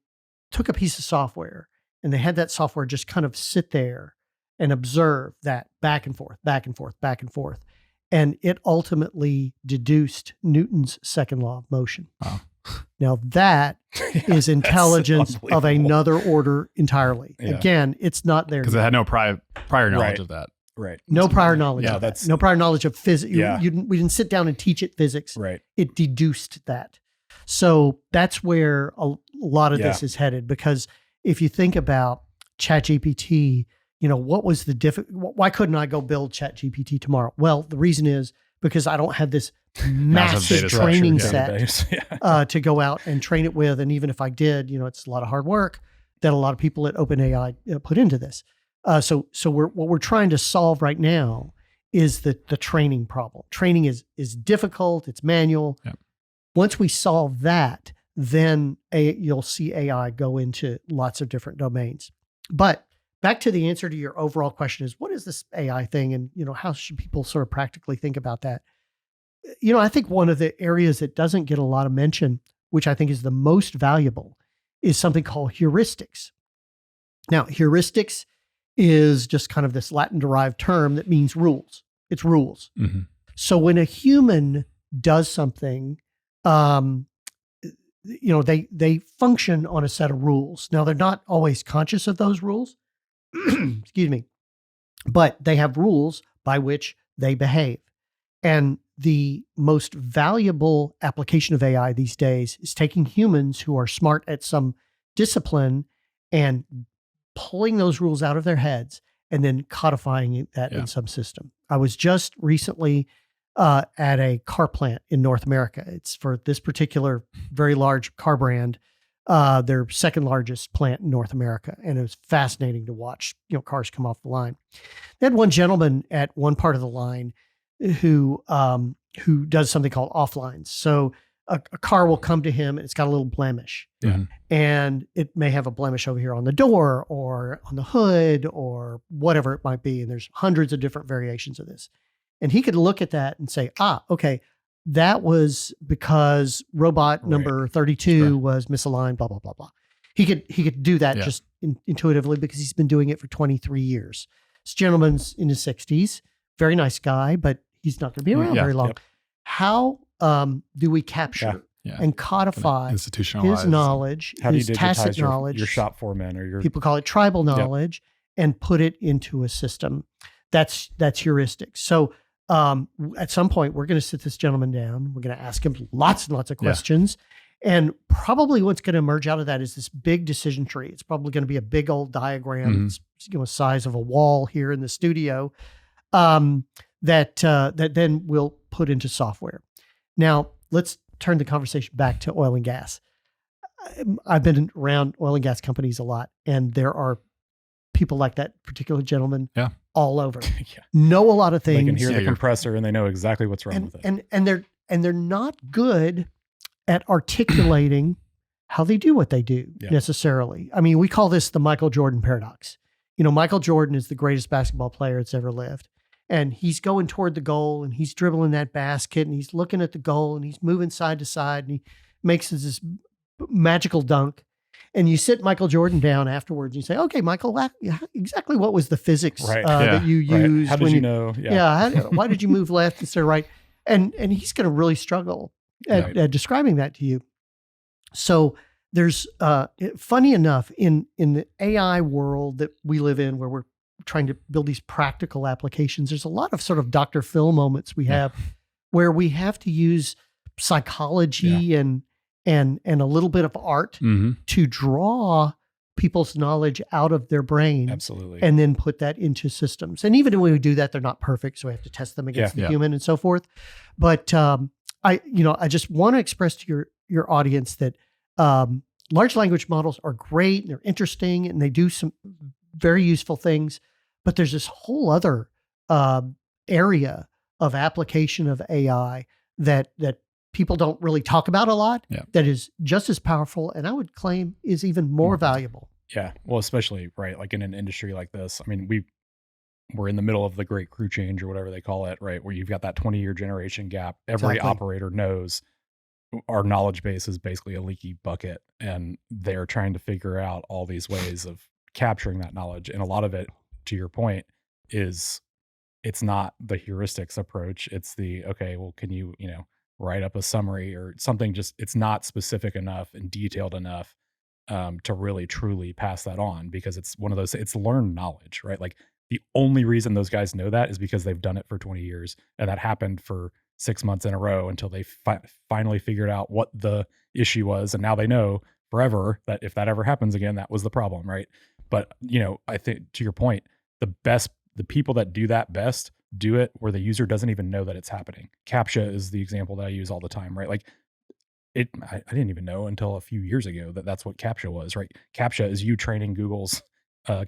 C: took a piece of software and they had that software just kind of sit there and observe that back and forth, back and forth, back and forth. And it ultimately deduced Newton's second law of motion. Wow. Now that is intelligence of another order entirely. Yeah. Again, it's not there
B: because it had no prior knowledge of that.
A: Right.
C: No prior knowledge of that. No prior knowledge of physics.
A: Yeah.
C: We didn't sit down and teach it physics.
A: Right.
C: It deduced that. So that's where a lot of this is headed, because if you think about ChatGPT, what was why couldn't I go build ChatGPT tomorrow? Well, the reason is because I don't have this massive training set to go out and train it with. And even if I did, it's a lot of hard work that a lot of people at OpenAI put into this. So what we're trying to solve right now is the training problem. Training is difficult. It's manual. Yep. Once we solve that, then you'll see AI go into lots of different domains. But back to the answer to your overall question is, what is this AI thing? And, how should people sort of practically think about that? I think one of the areas that doesn't get a lot of mention, which I think is the most valuable, is something called heuristics. Now, heuristics is just kind of this Latin-derived term that means rules. It's rules. Mm-hmm. So when a human does something, they function on a set of rules. Now, they're not always conscious of those rules. Excuse me. But they have rules by which they behave. And the most valuable application of AI these days is taking humans who are smart at some discipline and pulling those rules out of their heads and then codifying that in some system. I was just recently at a car plant in North America. It's for this particular very large car brand, their second largest plant in North America. And it was fascinating to watch, cars come off the line. They had one gentleman at one part of the line who does something called offlines. So a car will come to him and it's got a little blemish. Yeah. And it may have a blemish over here on the door or on the hood or whatever it might be. And there's hundreds of different variations of this. And he could look at that and say, okay, that was because robot number 32 was misaligned, blah, blah, blah, blah. He could do that just intuitively because he's been doing it for 23 years. This gentleman's in his 60s, very nice guy, but he's not going to be around very long. Yep. How do we capture and codify his knowledge, his tacit knowledge,
A: your shop foreman or your
C: people call it tribal knowledge, and put it into a system? That's heuristics. So at some point, we're going to sit this gentleman down. We're going to ask him lots and lots of questions. And probably what's going to emerge out of that is this big decision tree. It's probably going to be a big old diagram, size of a wall here in the studio, that then we'll put into software. Now, let's turn the conversation back to oil and gas. I've been around oil and gas companies a lot, and there are people like that particular gentleman all over. Know a lot of things.
A: They can hear the compressor and they know exactly what's wrong with it.
C: And they're not good at articulating how they do what they do necessarily. I mean, we call this the Michael Jordan paradox. Michael Jordan is the greatest basketball player that's ever lived. And he's going toward the goal and he's dribbling that basket and he's looking at the goal and he's moving side to side and he makes this magical dunk. And you sit Michael Jordan down afterwards and you say, okay, Michael, exactly what was the physics that you used?
A: How did you know?
C: Why did you move left instead of right? And he's going to really struggle at describing that to you. So there's, funny enough, in the AI world that we live in, where we're trying to build these practical applications, there's a lot of sort of Dr. Phil moments we have where we have to use psychology and a little bit of art to draw people's knowledge out of their brain.
A: Absolutely.
C: And then put that into systems. And even when we do that, they're not perfect. So we have to test them against the human and so forth. But I just want to express to your audience that large language models are great and they're interesting and they do some very useful things, but there's this whole other area of application of AI that people don't really talk about a lot, that is just as powerful, and I would claim is even more valuable.
A: Yeah, well, especially, right, like in an industry like this. I mean, we're in the middle of the great crew change or whatever they call it, right, where you've got that 20-year generation gap. Every operator knows our knowledge base is basically a leaky bucket, and they're trying to figure out all these ways of capturing that knowledge. And a lot of it, to your point, is it's not the heuristics approach. It's the, okay, well, can you write up a summary or something? Just, it's not specific enough and detailed enough to really truly pass that on, because it's one of those, it's learned knowledge, right? Like the only reason those guys know that is because they've done it for 20 years. And that happened for 6 months in a row until they finally figured out what the issue was. And now they know forever that if that ever happens again, that was the problem, right? But, I think to your point, the people that do that best do it where the user doesn't even know that it's happening. CAPTCHA is the example that I use all the time, right? Like I didn't even know until a few years ago that that's what CAPTCHA was, right? CAPTCHA is you training Google's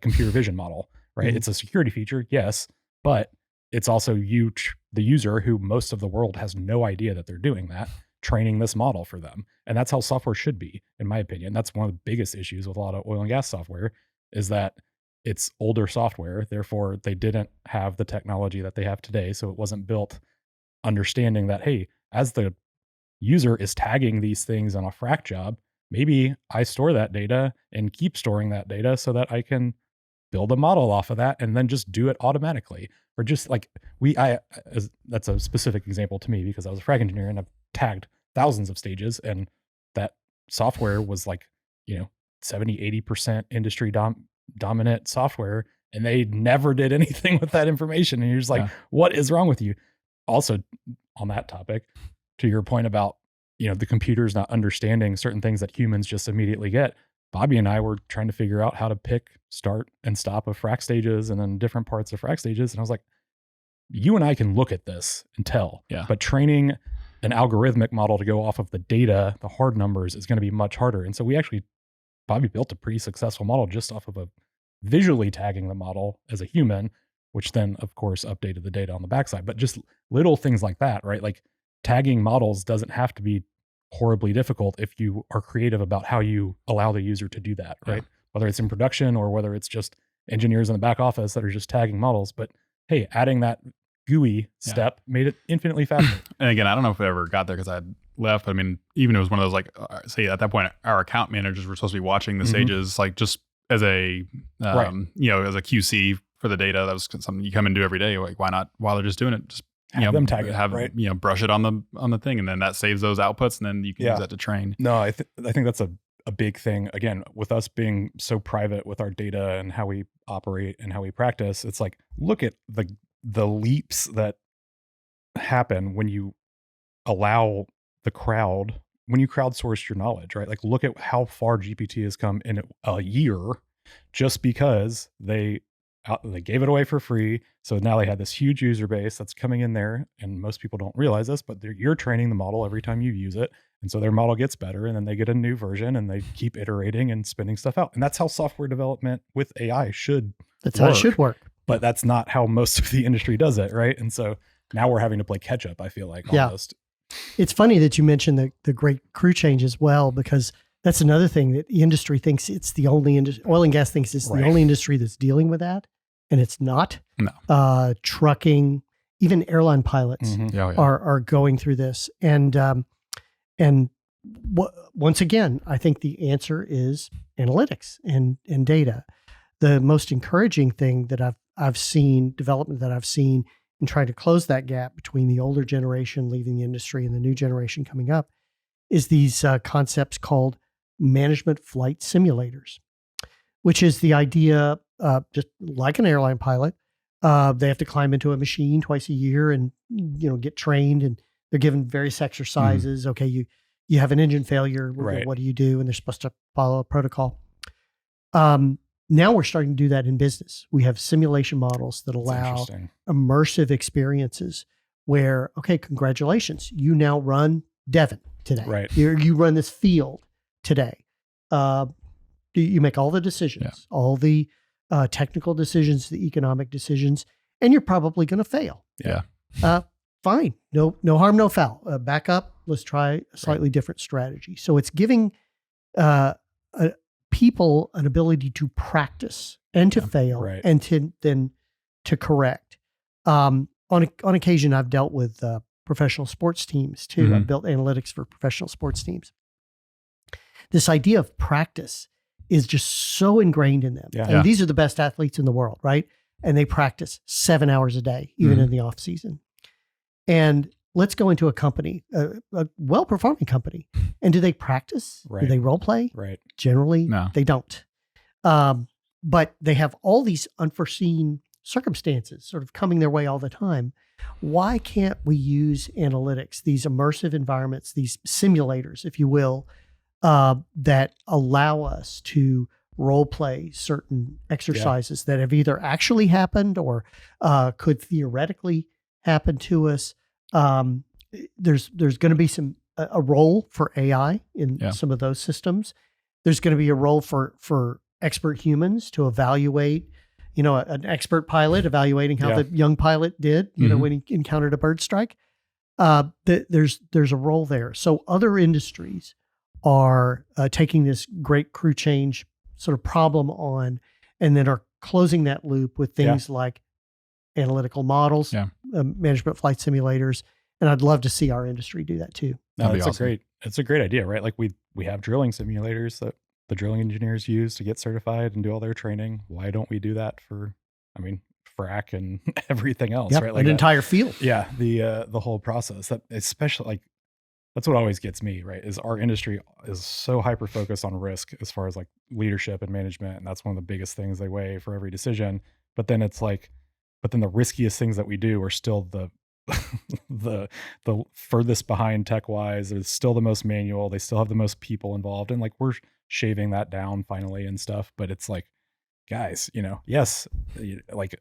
A: computer vision model, right? It's a security feature, yes, but it's also you, the user, who most of the world has no idea that they're doing that, training this model for them. And that's how software should be, in my opinion. That's one of the biggest issues with a lot of oil and gas software, is that it's older software. Therefore, they didn't have the technology that they have today. So it wasn't built understanding that, hey, as the user is tagging these things on a frac job, maybe I store that data and keep storing that data so that I can build a model off of that and then just do it automatically. Or just like that's a specific example to me because I was a frac engineer and I've tagged thousands of stages, and that software was like, 70-80% industry dominant software, and they never did anything with that information. And you're just like, what is wrong with you? Also, on that topic, to your point about, the computers not understanding certain things that humans just immediately get, Bobby and I were trying to figure out how to pick start and stop of frac stages and then different parts of frac stages. And I was like, you and I can look at this and tell, but training an algorithmic model to go off of the data, the hard numbers, is going to be much harder. And so Bobby built a pretty successful model just off of visually tagging the model as a human, which then of course updated the data on the backside. But just little things like that, right? Like tagging models doesn't have to be horribly difficult if you are creative about how you allow the user to do that, right? Whether it's in production or whether it's just engineers in the back office that are just tagging models. But hey, adding that GUI step made it infinitely faster.
B: And again, I don't know if it ever got there because I had left. But I mean, even it was one of those, like, say at that point, our account managers were supposed to be watching the stages, like just as a, as a QC for the data. That was something you come and do every day. Like, why not, while they're just doing it, just
A: have them tag it,
B: brush it on the thing, and then that saves those outputs, and then you can use that to train.
A: No, I think that's a big thing. Again, with us being so private with our data and how we operate and how we practice, it's like, look at the leaps that happen when you allow the crowd, when you crowdsource your knowledge, right? Like, look at how far GPT has come in a year just because they gave it away for free. So now they had this huge user base that's coming in there, and most people don't realize this, but you're training the model every time you use it. And so their model gets better, and then they get a new version, and they keep iterating and spinning stuff out. And that's how software development with AI should
C: how it should work.
A: But that's not how most of the industry does it, right? And so now we're having to play catch up, I feel like, almost.
C: It's funny that you mentioned the great crew change as well, because that's another thing that the industry thinks it's the only industry. Oil and gas thinks it's the only industry that's dealing with that, and it's not.
B: No.
C: Trucking, even airline pilots are going through this, and once again, I think the answer is analytics and data. The most encouraging thing that I've seen, development that I've seen in trying to close that gap between the older generation leaving the industry and the new generation coming up, is these concepts called management flight simulators, which is the idea, just like an airline pilot, they have to climb into a machine twice a year and get trained, and they're given various exercises. Mm-hmm. Okay, you have an engine failure. What do you do? And they're supposed to follow a protocol. Now we're starting to do that in business. We have simulation models that allow immersive experiences where, okay, congratulations, you now run Devon today.
A: Right.
C: You run this field today. You make all the decisions, all the technical decisions, the economic decisions, and you're probably going to fail.
B: Yeah.
C: Fine. No harm, no foul. Back up. Let's try a slightly different strategy. So it's giving people an ability to practice and to fail and to correct. On occasion, I've dealt with professional sports teams too. Mm-hmm. I've built analytics for professional sports teams. This idea of practice is just so ingrained in them. Yeah. And these are the best athletes in the world, right? And they practice 7 hours a day, even in the off season. And let's go into a company, a well-performing company. And do they practice? Right. Do they role play?
A: Right.
C: Generally, they don't. But they have all these unforeseen circumstances sort of coming their way all the time. Why can't we use analytics, these immersive environments, these simulators, if you will, that allow us to role play certain exercises that have either actually happened or could theoretically happen to us? There's going to be a role for AI in some of those systems. There's going to be a role for expert humans to evaluate, an expert pilot evaluating how the young pilot did, when he encountered a bird strike. There's a role there. So other industries are taking this great crew change sort of problem on, and then are closing that loop with things like analytical models, management flight simulators. And I'd love to see our industry do that too.
A: No, it's a great idea, right? Like we have drilling simulators that the drilling engineers use to get certified and do all their training. Why don't we do that for frac and everything else, right? Like
C: an entire field.
A: Yeah. The whole process, that especially, like, that's what always gets me, right? Is our industry is so hyper focused on risk as far as like leadership and management. And that's one of the biggest things they weigh for every decision. But then it's like, the riskiest things that we do are still the furthest behind tech wise. It's still the most manual. They still have the most people involved. And like, we're shaving that down finally and stuff. But it's like, guys, yes, like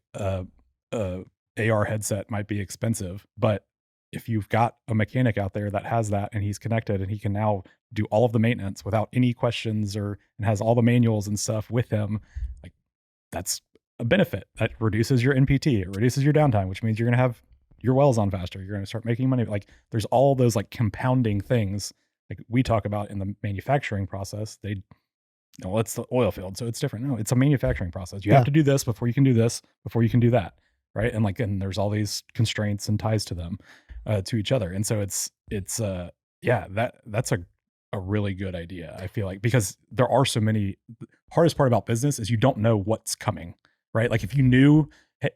A: AR headset might be expensive, but if you've got a mechanic out there that has that and he's connected and he can now do all of the maintenance without any questions and has all the manuals and stuff with him, like, that's a benefit. That reduces your NPT. It reduces your downtime, which means you're going to have your wells on faster. You're going to start making money. Like, there's all those like compounding things like we talk about in the manufacturing process. It's the oil field, so it's different. No, it's a manufacturing process. You have to do this before you can do this, before you can do that. Right. And there's all these constraints and ties to them, to each other. And so that's a really good idea, I feel like, because there are so many. The hardest part about business is you don't know what's coming, right? Like, if you knew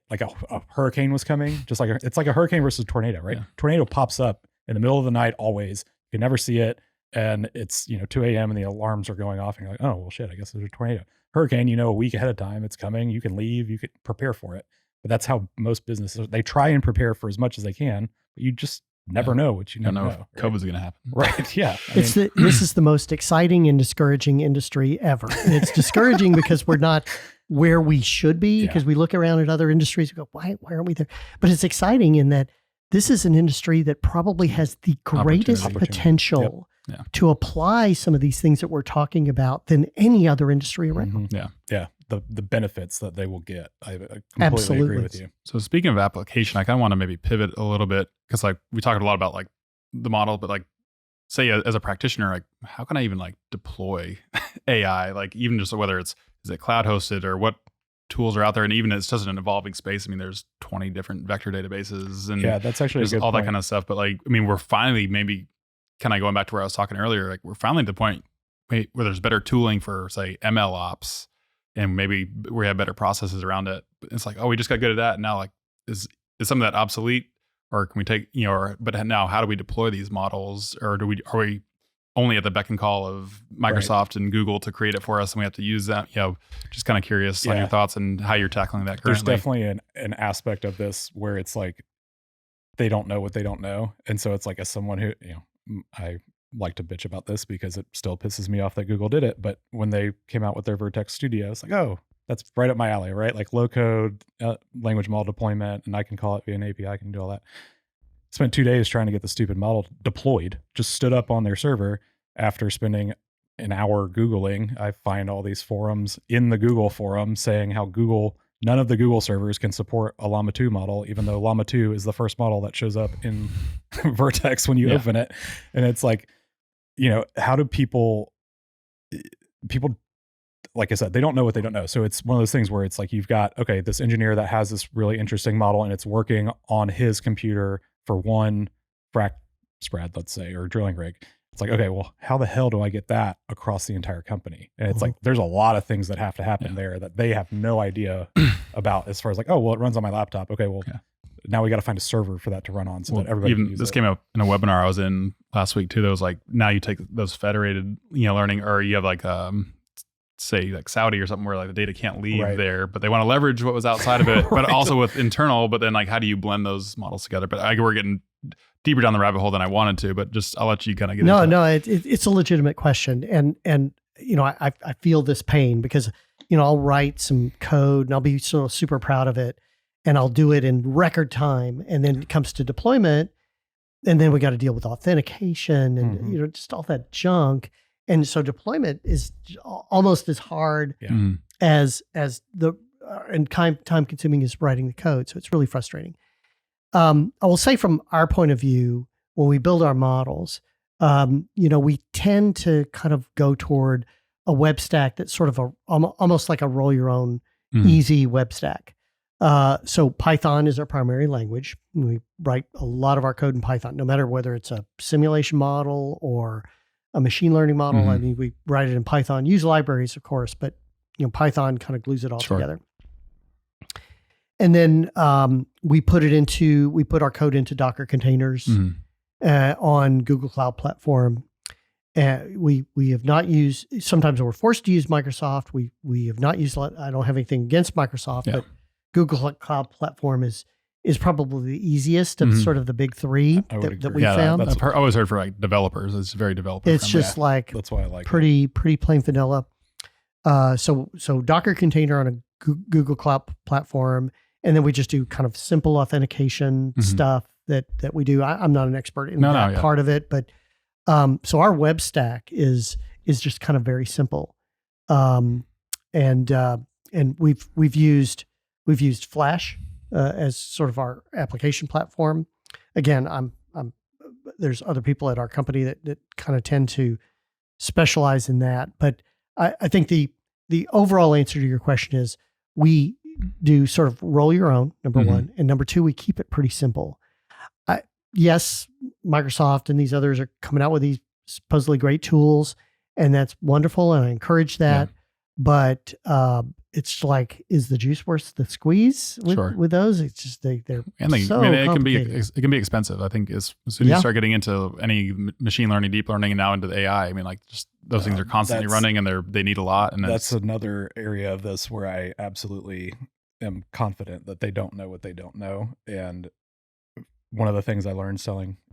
A: like a hurricane was coming, just like it's like a hurricane versus a tornado, right? Yeah. Tornado pops up in the middle of the night always. You can never see it. And it's, 2 a.m. and the alarms are going off and you're like, oh, well, shit, I guess there's a tornado. Hurricane, a week ahead of time, it's coming. You can leave, you could prepare for it. But that's how most businesses, they try and prepare for as much as they can, but you just never know what you never know. If
B: COVID's going to happen.
A: Right. Yeah.
C: This is the most exciting and discouraging industry ever. And it's discouraging because we're not where we should be, because we look around at other industries and go, why aren't we there? But it's exciting in that this is an industry that probably has the greatest potential to apply some of these things that we're talking about than any other industry around.
A: Mm-hmm. Yeah. Yeah. The benefits that they will get. I completely agree with you.
B: So speaking of application, I kind of want to maybe pivot a little bit, because like we talked a lot about like the model, but like, say as a practitioner, like how can I even like deploy AI? Like even just whether is it cloud hosted or what tools are out there, and even it's just an evolving space. I mean, there's 20 different vector databases, and
A: that's actually
B: there's all that kind of stuff. But like, I mean, we're finally maybe kind of going back to where I was talking earlier. Like we're finally at the point where there's better tooling for say ML ops, and maybe we have better processes around it. But it's like, oh, we just got good at that, and now like is some of that obsolete? Or can we take, but now how do we deploy these models? Or are we only at the beck and call of Microsoft and Google to create it for us and we have to use that? Just kind of curious on your thoughts and how you're tackling that currently.
A: There's definitely an aspect of this where it's like, they don't know what they don't know. And so it's like, as someone who, I like to bitch about this because it still pisses me off that Google did it. But when they came out with their Vertex Studio, it's like, oh, that's right up my alley, right? Like low code language model deployment, and I can call it via an API. I can do all that. Spent 2 days trying to get the stupid model deployed. Just stood up on their server after spending an hour Googling. I find all these forums in the Google forum saying how none of the Google servers can support a Llama 2 model, even though Llama 2 is the first model that shows up in Vertex when you open it. And it's like, how do people, like I said, they don't know what they don't know. So it's one of those things where it's like, you've got, okay, this engineer that has this really interesting model and it's working on his computer for one frac spread, let's say, or drilling rig. It's like, okay, well, how the hell do I get that across the entire company? And it's like, there's a lot of things that have to happen there that they have no idea about, as far as like, oh, well, it runs on my laptop. Okay, well, now we got to find a server for that to run on so that everybody can use
B: this
A: it.
B: Came up in a webinar I was in last week too. That was like, now you take those federated, learning, or you have like, say like Saudi or something where like the data can't leave there, but they want to leverage what was outside of it, but also with internal, but then like, how do you blend those models together? But we're getting deeper down the rabbit hole than I wanted to, but just, I'll let you kind of get into it.
C: It's a legitimate question. And I feel this pain because, I'll write some code and I'll be so super proud of it and I'll do it in record time. And then it comes to deployment and then we got to deal with authentication and, just all that junk. And so deployment is almost as hard as the and time consuming as writing the code. So it's really frustrating. I will say from our point of view, when we build our models, we tend to kind of go toward a web stack that's sort of almost like a roll your own easy web stack. So Python is our primary language. We write a lot of our code in Python, no matter whether it's a simulation model or a machine learning model. I mean, we write it in Python, use libraries, of course, but Python kind of glues it all together. And then we put our code into Docker containers on Google Cloud Platform. We have not used, sometimes we're forced to use Microsoft. We have not used, I don't have anything against Microsoft, but Google Cloud Platform is probably the easiest of sort of the big three that we found.
B: I've always heard for like developers, it's very developer
C: It's
B: friendly.
C: just like,
A: that's why I like
C: pretty plain vanilla. So Docker container on a Google Cloud Platform. And then we just do kind of simple authentication stuff that we do. I'm not an expert in that part of it, but so our web stack is just kind of very simple. And we've used Flash as sort of our application platform. Again, there's other people at our company that kind of tend to specialize in that. But I think the overall answer to your question is we do sort of roll your own, number one. And number two, we keep it pretty simple. Yes, Microsoft and these others are coming out with these supposedly great tools, and that's wonderful. And I encourage that. But it's like, is the juice worth the squeeze with those? It's just they're so complicated.
B: It can be expensive. I think as soon as you start getting into any machine learning, deep learning, and now into the AI, I mean, like just those things are constantly running, and they need a lot. And
A: that's another area of this where I absolutely am confident that they don't know what they don't know. And one of the things I learned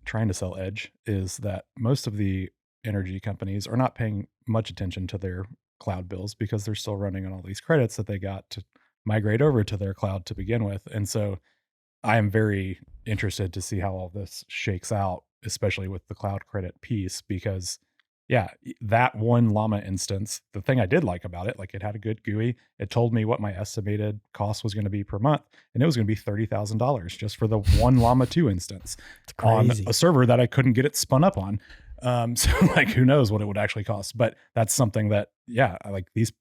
A: trying to sell Edge is that most of the energy companies are not paying much attention to their cloud bills because they're still running on all these credits that they got to migrate over to their cloud to begin with. And so I am very interested to see how all this shakes out, especially with the cloud credit piece, because yeah, that one llama instance, the thing I did like about it, like it had a good GUI. It told me what my estimated cost was going to be per month, and it was going to be $30,000 just for the one llama 2 instance on a server that I couldn't get it spun up on. So like, who knows what it would actually cost? But that's something that, yeah, like these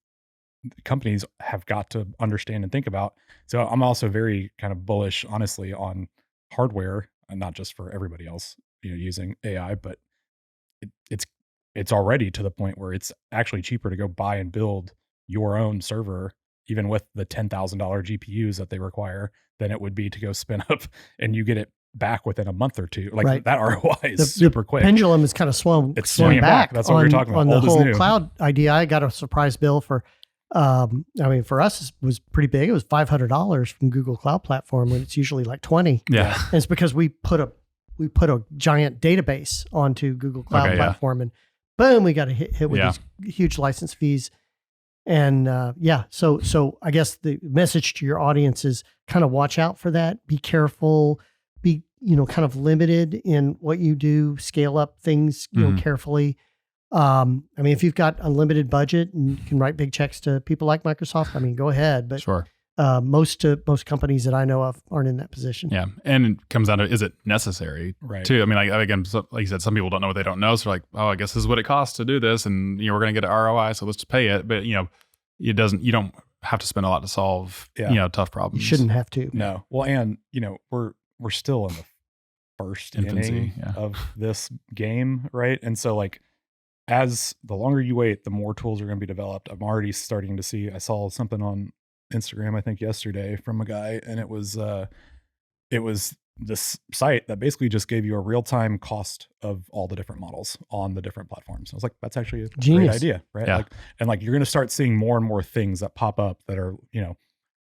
A: companies have got to understand and think about. So I'm also very kind of bullish, honestly, on hardware, and not just for everybody else, using AI, but it's already to the point where it's actually cheaper to go buy and build your own server, even with the $10,000 GPUs that they require, than it would be to go spin up and you get it back within a month or two. Like that ROI is super quick.
C: Pendulum is kind of swung back.
A: That's what we're talking about.
C: On the whole cloud idea. I got a surprise bill for, for us, it was pretty big. It was $500 from Google Cloud Platform when it's usually like 20.
B: Yeah.
C: And it's because we put a giant database onto Google Cloud Platform, and boom, we got hit with these huge license fees. And so I guess the message to your audience is kind of watch out for that. Be careful. Be kind of limited in what you do. Scale up things carefully. If you've got unlimited budget and you can write big checks to people like Microsoft, go ahead. But
B: sure.
C: Most companies that I know of aren't in that position.
B: Yeah. And it comes down to, is it necessary?
A: Right.
B: Too. Again, like you said, some people don't know what they don't know. So they're like, oh, I guess this is what it costs to do this. And, we're going to get an ROI, so let's just pay it. But, you don't have to spend a lot to solve, tough problems.
C: You shouldn't have to.
A: No. Well, and, we're still in the first infancy of this game. Right. And so like, as the longer you wait, the more tools are going to be developed. I'm already starting to see, I saw something on Instagram, I think yesterday, from a guy, and it was this site that basically just gave you a real-time cost of all the different models on the different platforms. I was like, that's actually a great idea, right?
B: Yeah.
A: You're going to start seeing more and more things that pop up that are,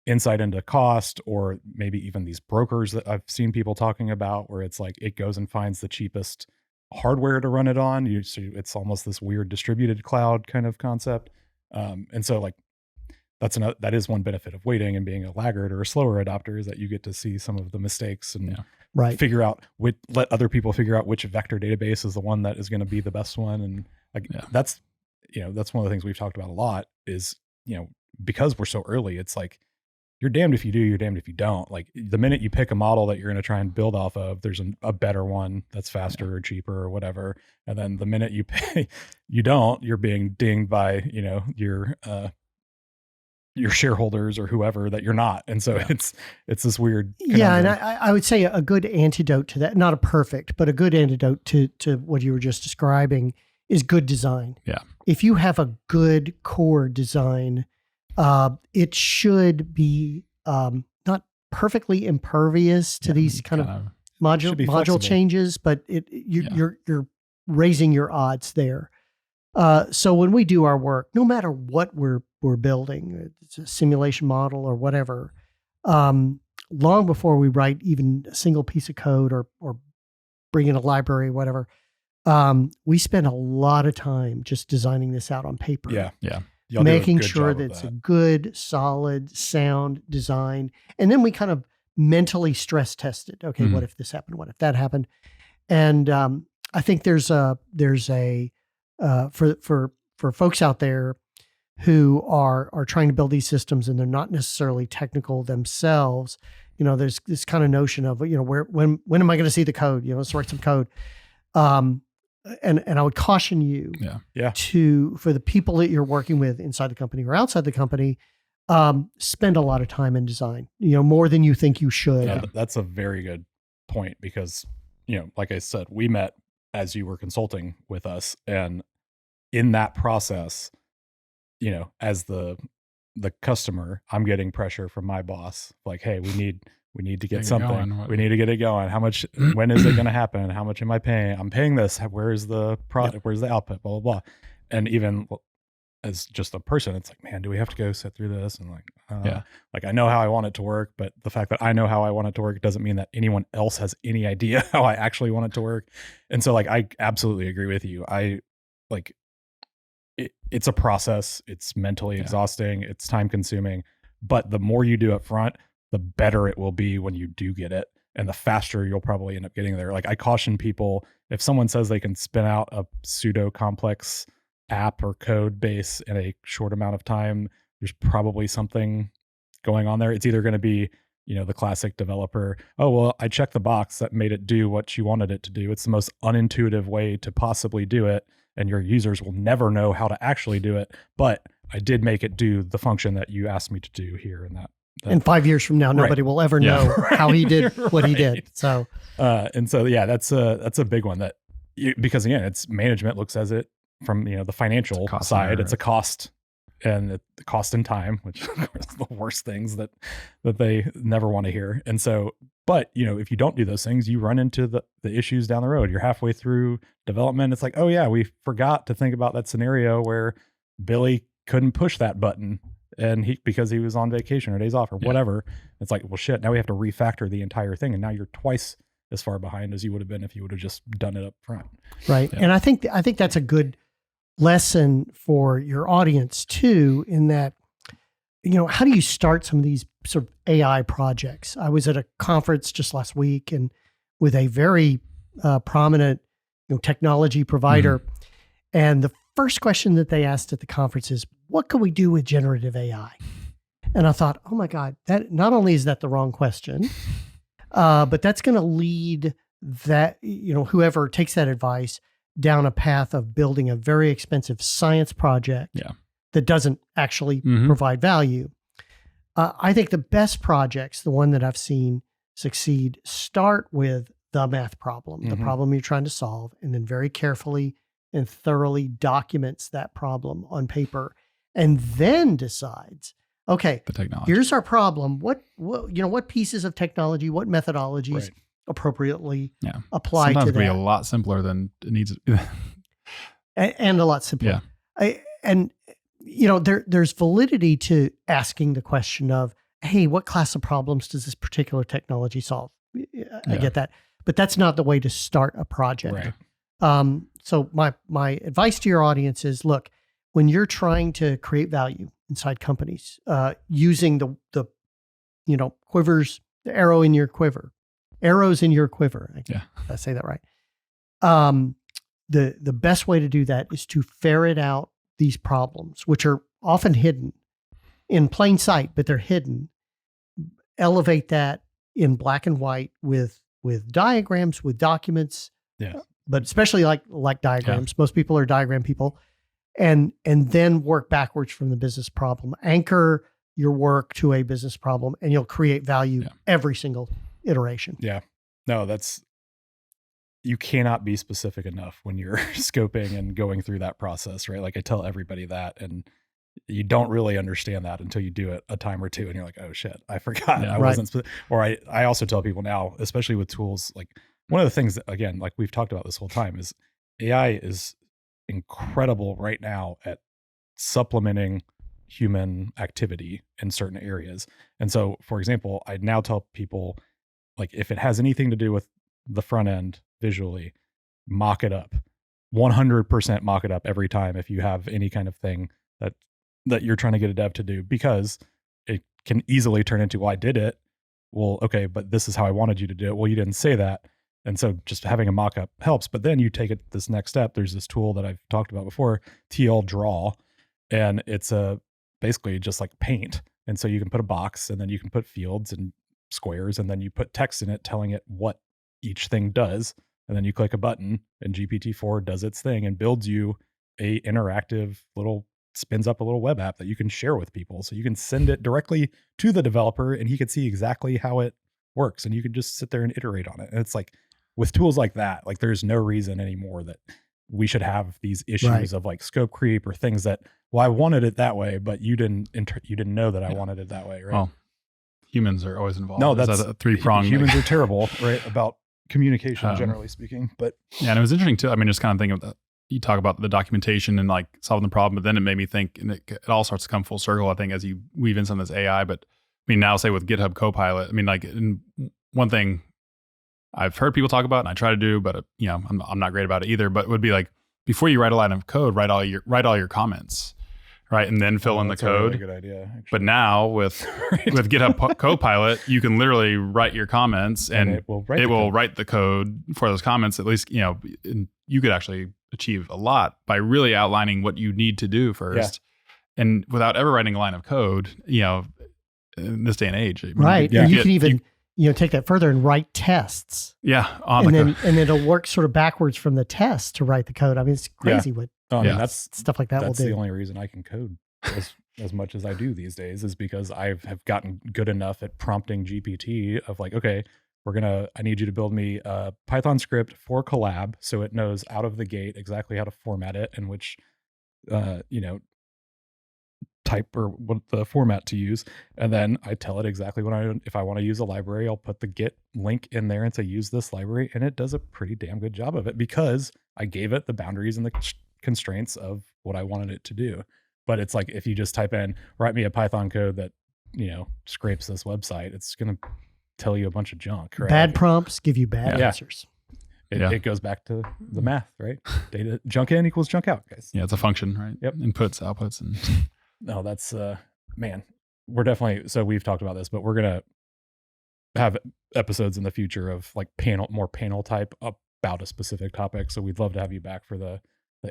A: insight into cost, or maybe even these brokers that I've seen people talking about, where it's like, it goes and finds the cheapest hardware to run it on. So it's almost this weird distributed cloud kind of concept. And so like, that is one benefit of waiting and being a laggard or a slower adopter, is that you get to see some of the mistakes and figure out let other people figure out which vector database is the one that is going to be the best one. And that's one of the things we've talked about a lot is, because we're so early, it's like, you're damned if you do, you're damned if you don't. Like the minute you pick a model that you're going to try and build off of, there's a better one that's faster or cheaper or whatever. And then the minute you don't, you're being dinged by, your shareholders or whoever that you're not. And so it's this weird.
C: And I would say a good antidote to that, not a perfect, but a good antidote to what you were just describing, is good design.
B: Yeah.
C: If you have a good core design, it should be not perfectly impervious to these kind of module changes, but you're raising your odds there. So when we do our work, no matter what we're building, it's a simulation model or whatever, long before we write even a single piece of code or bring in a library, whatever, we spend a lot of time just designing this out on paper.
B: Yeah.
C: Making sure that it's a good, solid, sound design. And then we kind of mentally stress test it. Okay, what if this happened? What if that happened? And I think there's a for folks out there who are trying to build these systems and they're not necessarily technical themselves, there's this kind of notion of, when am I going to see the code? Let's write some code. And I would caution you for the people that you're working with inside the company or outside the company, spend a lot of time in design, more than you think you should.
A: Yeah, that's a very good point, because, like I said, we met as you were consulting with us, and in that process, as the customer, I'm getting pressure from my boss, like, hey, we need to get something. We need to get it going. How much, when is it going to happen? How much am I paying? I'm paying this. Where's the product? Where's the output? Blah, blah, blah. And even as just a person, it's like, man, do we have to go sit through this? And like, I know how I want it to work, but the fact that I know how I want it to work doesn't mean that anyone else has any idea how I actually want it to work. And so like, I absolutely agree with you. It's a process. It's mentally exhausting. It's time consuming, but the more you do up front, the better it will be when you do get it. and the faster you'll probably end up getting there. Like I caution people, if someone says they can spin out a pseudo complex app or code base in a short amount of time, there's probably something going on there. It's either going to be, the classic developer, oh, well, I checked the box that made it do what you wanted it to do. It's the most unintuitive way to possibly do it, and your users will never know how to actually do it. But I did make it do the function that you asked me to do here and that.
C: And 5 years from now, nobody will ever know how he did what he did. So,
A: that's a big one that, because again, it's management looks as it from, the financial side, it's a cost. And the cost and time, which of course is the worst things that they never want to hear. And so, but if you don't do those things, you run into the issues down the road. You're halfway through development. It's like, oh yeah, we forgot to think about that scenario where Billy couldn't push that button and because he was on vacation or days off or whatever. It's like, well, shit, now we have to refactor the entire thing. And now you're twice as far behind as you would have been if you would have just done it up front.
C: Right. Yeah. And I think that's a good lesson for your audience too, in that, how do you start some of these sort of AI projects? I was at a conference just last week and with a very prominent technology provider. And the first question that they asked at the conference is, what can we do with generative AI? And I thought, oh my God, that not only is that the wrong question, but that's going to lead that, whoever takes that advice down a path of building a very expensive science project that doesn't actually provide value. I think the best projects, the one that I've seen succeed, start with the math problem, the problem you're trying to solve, and then very carefully and thoroughly documents that problem on paper, and then decides, okay, here's our problem. What pieces of technology, what methodologies appropriately apply
B: sometimes
C: to that.
B: Be a lot simpler than it needs.
C: and a lot simpler. There's validity to asking the question of, hey, what class of problems does this particular technology solve? I get that, but that's not the way to start a project. Right. So my advice to your audience is, look, when you're trying to create value inside companies, using the quivers, the arrows in your quiver. I say that right. The best way to do that is to ferret out these problems, which are often hidden in plain sight, but they're hidden. Elevate that in black and white with diagrams, with documents. Yeah. But especially like diagrams. Most people are diagram people. And then work backwards from the business problem. Anchor your work to a business problem, and you'll create value every single iteration.
A: Yeah. No, you cannot be specific enough when you're scoping and going through that process, right? Like I tell everybody that, and you don't really understand that until you do it a time or two and you're like, oh shit, I forgot. I wasn't, or I also tell people now, especially with tools, like one of the things that, again, like we've talked about this whole time, is AI is incredible right now at supplementing human activity in certain areas. And so, for example, I now tell people, like, if it has anything to do with the front end visually, mock it up. 100% mock it up every time if you have any kind of thing that you're trying to get a dev to do, because it can easily turn into, well, I did it. Well, okay, but this is how I wanted you to do it. Well, you didn't say that. And so just having a mock-up helps. But then you take it this next step. There's this tool that I've talked about before, TL Draw, and it's basically just like paint. And so you can put a box, and then you can put fields and squares, and then you put text in it telling it what each thing does. And then you click a button, and GPT-4 does its thing and builds you a interactive spins up a little web app that you can share with people. So you can send it directly to the developer, and he can see exactly how it works, and you can just sit there and iterate on it. And it's like, with tools like that, like there's no reason anymore that we should have these issues of like scope creep or things that, well, I wanted it that way, but you didn't know that I wanted it that way, right?
B: Well, humans are always involved.
A: No, that's
B: a three-pronged.
A: Humans are terrible, right? About communication, generally speaking. But
B: yeah, and it was interesting too. I mean, just kind of thinking of that. You talk about the documentation and like solving the problem, but then it made me think, and it all starts to come full circle, I think, as you weave in some of this AI. But I mean, now say with GitHub Copilot, I mean, like one thing I've heard people talk about and I try to do, but I'm not great about it either, but it would be like, before you write a line of code, write all your comments, right? And then fill in the
A: That's
B: code.
A: a really good idea. Actually.
B: But now with GitHub Copilot, you can literally write your comments and it will write the code for those comments. At least, and you could actually achieve a lot by really outlining what you need to do first. Yeah. And without ever writing a line of code, in this day and age.
C: Right. You can even take that further and write tests.
B: Yeah.
C: And it'll work sort of backwards from the test to write the code. I mean, it's crazy what
A: that's
C: stuff like that will do.
A: That's the only reason I can code as much as I do these days is because I have gotten good enough at prompting GPT of like, okay, I need you to build me a Python script for collab so it knows out of the gate exactly how to format it and which, type or what the format to use. And then I tell it exactly if I want to use a library, I'll put the Git link in there and say, use this library. And it does a pretty damn good job of it because I gave it the boundaries and the constraints of what I wanted it to do. But it's like, if you just type in, write me a Python code that, scrapes this website, it's going to tell you a bunch of junk. Right?
C: Bad prompts give you bad answers.
A: It goes back to the math, right? Data junk in equals junk out, guys.
B: Yeah, it's a function, right?
A: Yep.
B: Inputs, outputs, and
A: no, that's man. We're definitely we've talked about this, but we're gonna have episodes in the future of like more panel type about a specific topic. So we'd love to have you back for the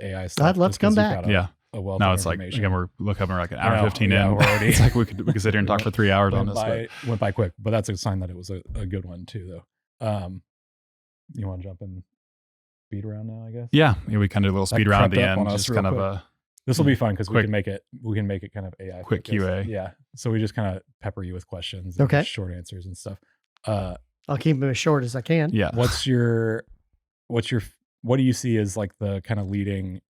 A: AI stuff.
C: Let's come back.
A: A wealth
B: no,
A: of
B: it's like again we're like an hour 15
A: in.
B: We're already it's like we could sit here and talk for 3 hours on this.
A: Went by quick, but that's a sign that it was a good one too, though. You want to jump in speed round now? I guess.
B: Yeah, we kind of do a little speed round at the end. Just kind of a.
A: This will be fun because we can make it kind of AI
B: quick QA.
A: Yeah. So we just kind of pepper you with questions,
C: and
A: short answers and stuff.
C: I'll keep them as short as I can.
B: Yeah.
A: What do you see as like the kind of leading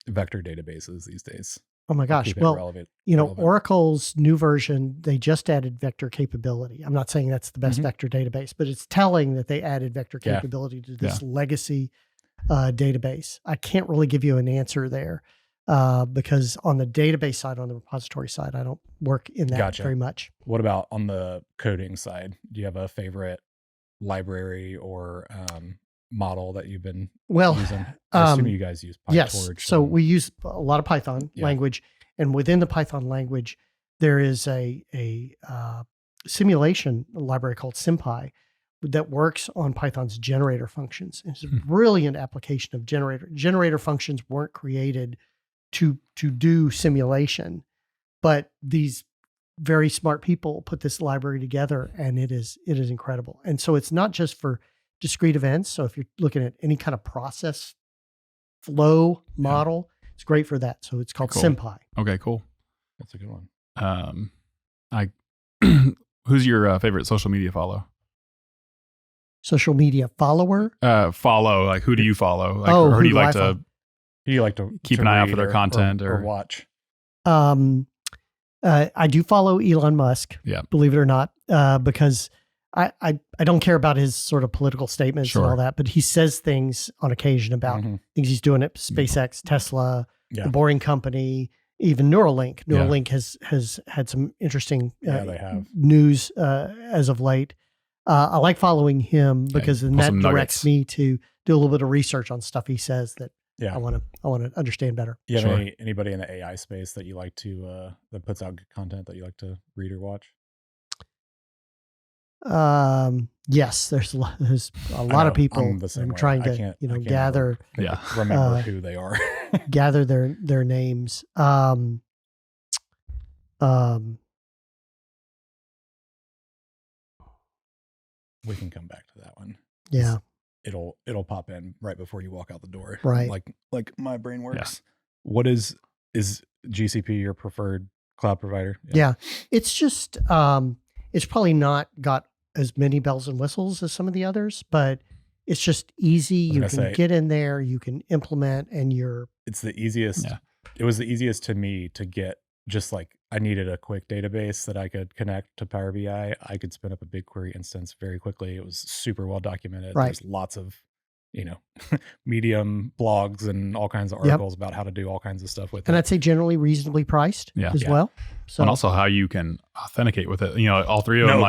A: vector databases these days?
C: Oh my gosh. Well, relevant. Oracle's new version, they just added vector capability. I'm not saying that's the best vector database, but it's telling that they added vector capability to this legacy database. I can't really give you an answer there. Because on the database side, on the repository side, I don't work in that very much.
A: What about on the coding side? Do you have a favorite library or model that you've been using? I assume you guys use PyTorch.
C: Yes, so we use a lot of Python language, and within the Python language, there is a simulation library called SymPy that works on Python's generator functions. It's a brilliant application of generator functions weren't created to do simulation, but these very smart people put this library together, and it is incredible. And so it's not just for discrete events. So if you're looking at any kind of process flow model, it's great for that. So it's called SymPy.
B: Okay, cool.
A: That's a good one.
B: Who's your favorite social media follow?
C: Social media follower?
B: Follow, like who do you follow? Like,
C: or
B: who do you like to?
A: Do you like to
B: keep an eye out for their content or
A: watch?
C: I do follow Elon Musk.
B: Yeah,
C: believe it or not, because I don't care about his sort of political statements and all that, but he says things on occasion about things he's doing at SpaceX, Tesla, The Boring Company, even Neuralink. Neuralink has had some interesting news as of late. I like following him because then that directs me to do a little bit of research on stuff he says that I want to understand better.
A: You have anybody in the AI space that you like to that puts out good content that you like to read or watch?
C: Yes, there's a lot of people. I'm trying to gather
A: remember who they are.
C: Gather their names.
A: We can come back to that one.
C: Yeah.
A: It'll pop in right before you walk out the door.
C: Right.
A: Like my brain works. Yeah. What is GCP your preferred cloud provider?
C: Yeah. It's just it's probably not got as many bells and whistles as some of the others, but it's just easy. You can get in there, you can implement, and
A: it's the easiest. Yeah. It was the easiest to me to get. Just like I needed a quick database that I could connect to Power BI. I could spin up a BigQuery instance very quickly. It was super well documented.
C: Right.
A: There's lots of, Medium blogs and all kinds of articles about how to do all kinds of stuff with it.
C: And I'd say generally reasonably priced as well. So,
B: and also how you can authenticate with it. All three of them.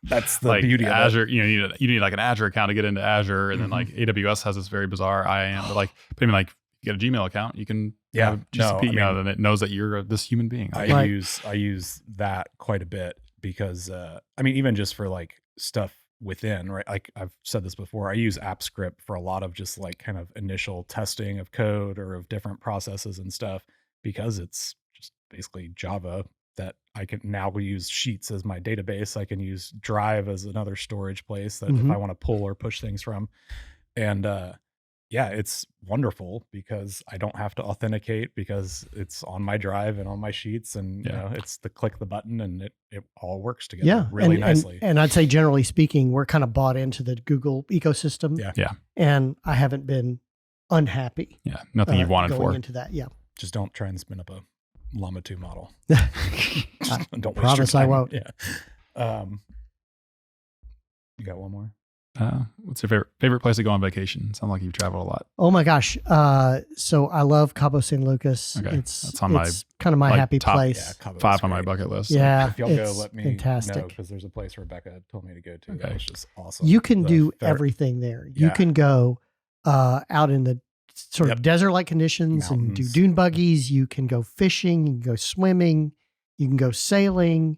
A: That's the
B: like
A: beauty of
B: Azure.
A: It.
B: You need like an Azure account to get into Azure, and then like AWS has this very bizarre IAM. But if get a Gmail account, you can
A: Yeah,
B: have GCP, then it knows that you're this human being.
A: I use that quite a bit because even just for like stuff within, right? Like I've said this before, I use AppScript for a lot of just like kind of initial testing of code or of different processes and stuff, because it's just basically Java that I can now use Sheets as my database. I can use Drive as another storage place that if I want to pull or push things from. And it's wonderful because I don't have to authenticate, because it's on my Drive and on my Sheets, and it's the click the button and it all works together really nicely.
C: And I'd say generally speaking, we're kind of bought into the Google ecosystem.
B: Yeah.
C: And I haven't been unhappy.
B: Yeah. Nothing you've wanted
C: going
B: for.
C: into that. Yeah.
A: Just don't try and spin up a Llama 2 model. Don't
C: promise
A: waste your time.
C: I won't.
A: Yeah. You got one more?
B: What's your favorite place to go on vacation? Sounds like you've traveled a lot.
C: Oh my gosh. So I love Cabo San Lucas.
B: Okay.
C: It's
B: kind
C: of my happy
B: top
C: place.
A: Yeah, Cabo
B: 5
A: is
B: on my
A: great.
B: bucket list.
C: Yeah.
A: If y'all go, let me
C: fantastic.
A: know, because there's a place Rebecca told me to go to.
B: Okay.
A: That was just awesome.
C: You can do everything there. You can go out in the sort of desert-like conditions and do dune buggies. You can go fishing. You can go swimming. You can go sailing.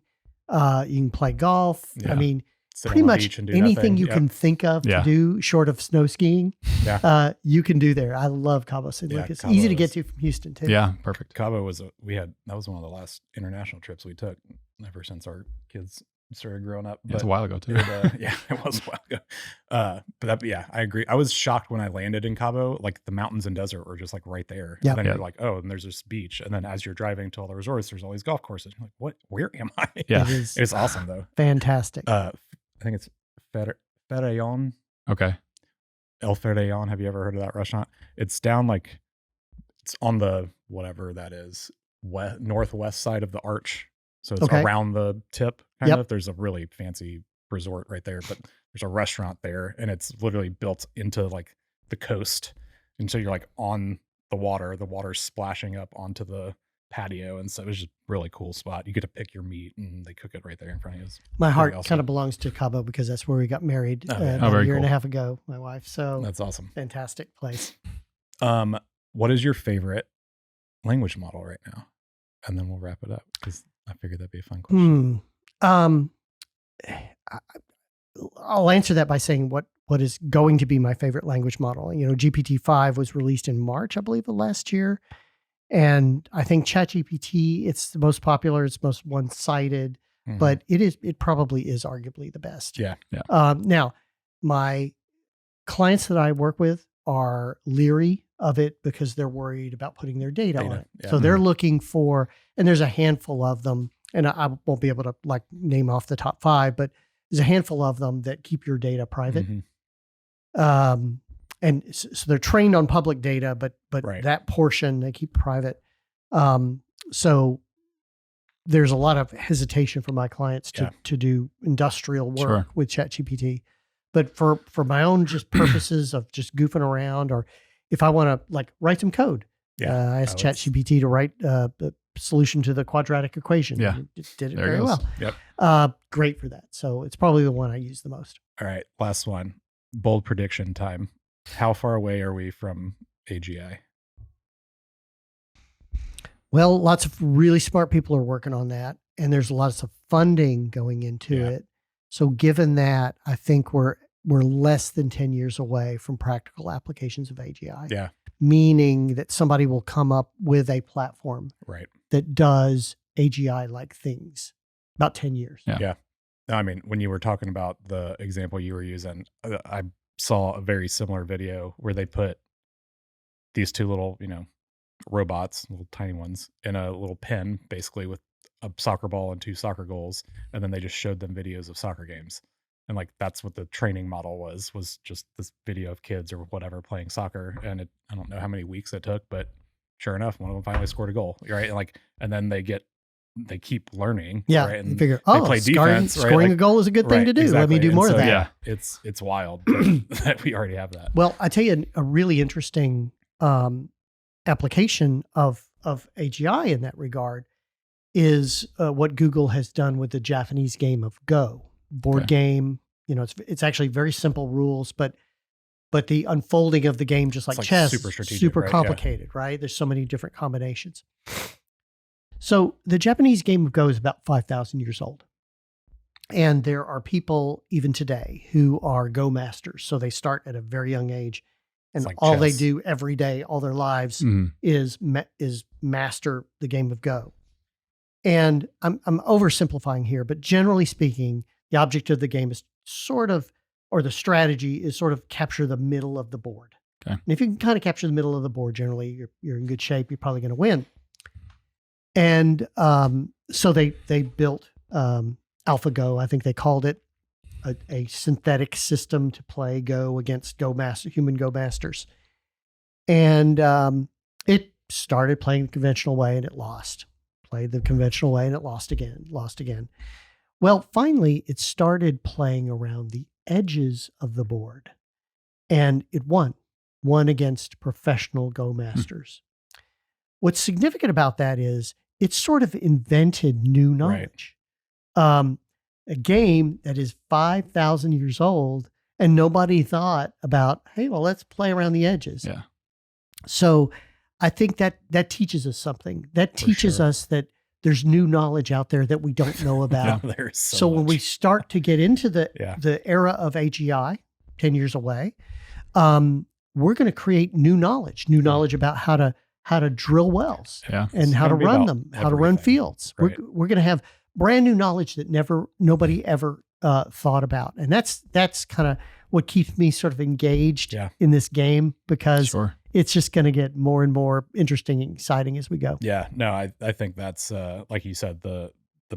C: You can play golf.
A: Yeah.
C: I mean,
A: Sit
C: pretty
A: on the
C: much
A: beach and do
C: anything
A: nothing.
C: you can think of to do short of snow skiing, you can do there. I love Cabo San Lucas.
A: Cabo
C: Easy to get to from Houston too.
B: Yeah, perfect.
A: Cabo was that was one of the last international trips we took ever since our kids started growing up.
B: It's a while ago too.
A: It was a while ago. I agree. I was shocked when I landed in Cabo. Like the mountains and desert were just like right there.
C: Yeah.
A: And then you're like, oh, and there's this beach. And then as you're driving to all the resorts, there's all these golf courses. You're like, what? Where am I?
B: Yeah,
A: it's awesome though.
C: Fantastic.
A: I think it's Ferellón.
B: Okay.
A: El Ferellón. Have you ever heard of that restaurant? It's down it's on the whatever that is, northwest side of the arch. So it's around the tip kind of. There's a really fancy resort right there, but there's a restaurant there, and it's literally built into like the coast. And so you're like on the water's splashing up onto the patio, and so it was just a really cool spot. You get to pick your meat and they cook it right there in front of you.
C: My heart kind of belongs to Cabo because that's where we got married a year and a half ago, my wife. So
A: that's awesome.
C: Fantastic place.
A: What is your favorite language model right now? And then we'll wrap it up, because I figured that'd be a fun question.
C: I'll answer that by saying what is going to be my favorite language model. GPT-5 was released in March, I believe, of last year. And I think ChatGPT, it's the most popular, it's most one-sided, but it probably is arguably the best.
A: Yeah.
C: Now, my clients that I work with are leery of it because they're worried about putting their data on it. Yeah. So they're looking for, and there's a handful of them, and I won't be able to like name off the top 5, but there's a handful of them that keep your data private. And so they're trained on public data, but that portion they keep private. So there's a lot of hesitation for my clients to do industrial work with ChatGPT. But for my own just purposes of just goofing around, or if I want to like write some code, I asked ChatGPT to write a solution to the quadratic equation.
B: Yeah.
C: It did it very well.
A: Yep.
C: Great for that. So it's probably the one I use the most.
A: All right. Last one. Bold prediction time. How far away are we from AGI?
C: Well, lots of really smart people are working on that, and there's lots of funding going into it. So given that, I think we're less than 10 years away from practical applications of AGI.
A: Yeah.
C: Meaning that somebody will come up with a platform that does AGI-like things. About 10 years.
A: Yeah. I mean, when you were talking about the example you were using, I saw a very similar video where they put these two little, robots, little tiny ones, in a little pen, basically with a soccer ball and 2 soccer goals. And then they just showed them videos of soccer games. And like, that's what the training model was just this video of kids or whatever playing soccer. And I don't know how many weeks it took, but sure enough, one of them finally scored a goal. Right. And then they keep learning.
C: Yeah.
A: Right? And
C: they figure,
A: they play defense.
C: Scoring a goal is a good thing to do.
A: Exactly.
C: Let me do more of that.
A: Yeah. It's wild that we already have that.
C: Well, I tell you a really interesting application of AGI in that regard is what Google has done with the Japanese game of Go board game. It's actually very simple rules, but but the unfolding of the game, just like chess,
A: super strategic,
C: super
A: right?
C: complicated, right? There's so many different combinations. So the Japanese game of Go is about 5,000 years old. And there are people even today who are Go masters. So they start at a very young age, and
A: like
C: all
A: chess.
C: they do every day, all their lives, is master the game of Go. And I'm oversimplifying here, but generally speaking, the object of the game is sort of, or the strategy is sort of capture the middle of the board.
B: Okay.
C: And if you can kind of capture the middle of the board, generally you're in good shape. You're probably going to win. And so they built AlphaGo, I think they called it, a synthetic system to play Go against human Go masters. And it started playing the conventional way and it lost. Played the conventional way and it lost again. Well, finally, it started playing around the edges of the board and it won against professional Go masters. What's significant about that is it sort of invented new knowledge. Right. A game that is 5,000 years old and nobody thought about, hey, well, let's play around the edges.
B: Yeah.
C: So I think that teaches us something. That teaches us that there's new knowledge out there that we don't know about.
A: Yeah, there's
C: so when we start to get into the era of AGI, 10 years away, we're going to create new knowledge about how to drill wells and how to run them, how to run fields. Right. We're going to have brand new knowledge that nobody ever thought about. And that's kind of what keeps me sort of engaged in this game, because it's just going to get more and more interesting and exciting as we go.
A: Yeah, no, I think that's, like you said, the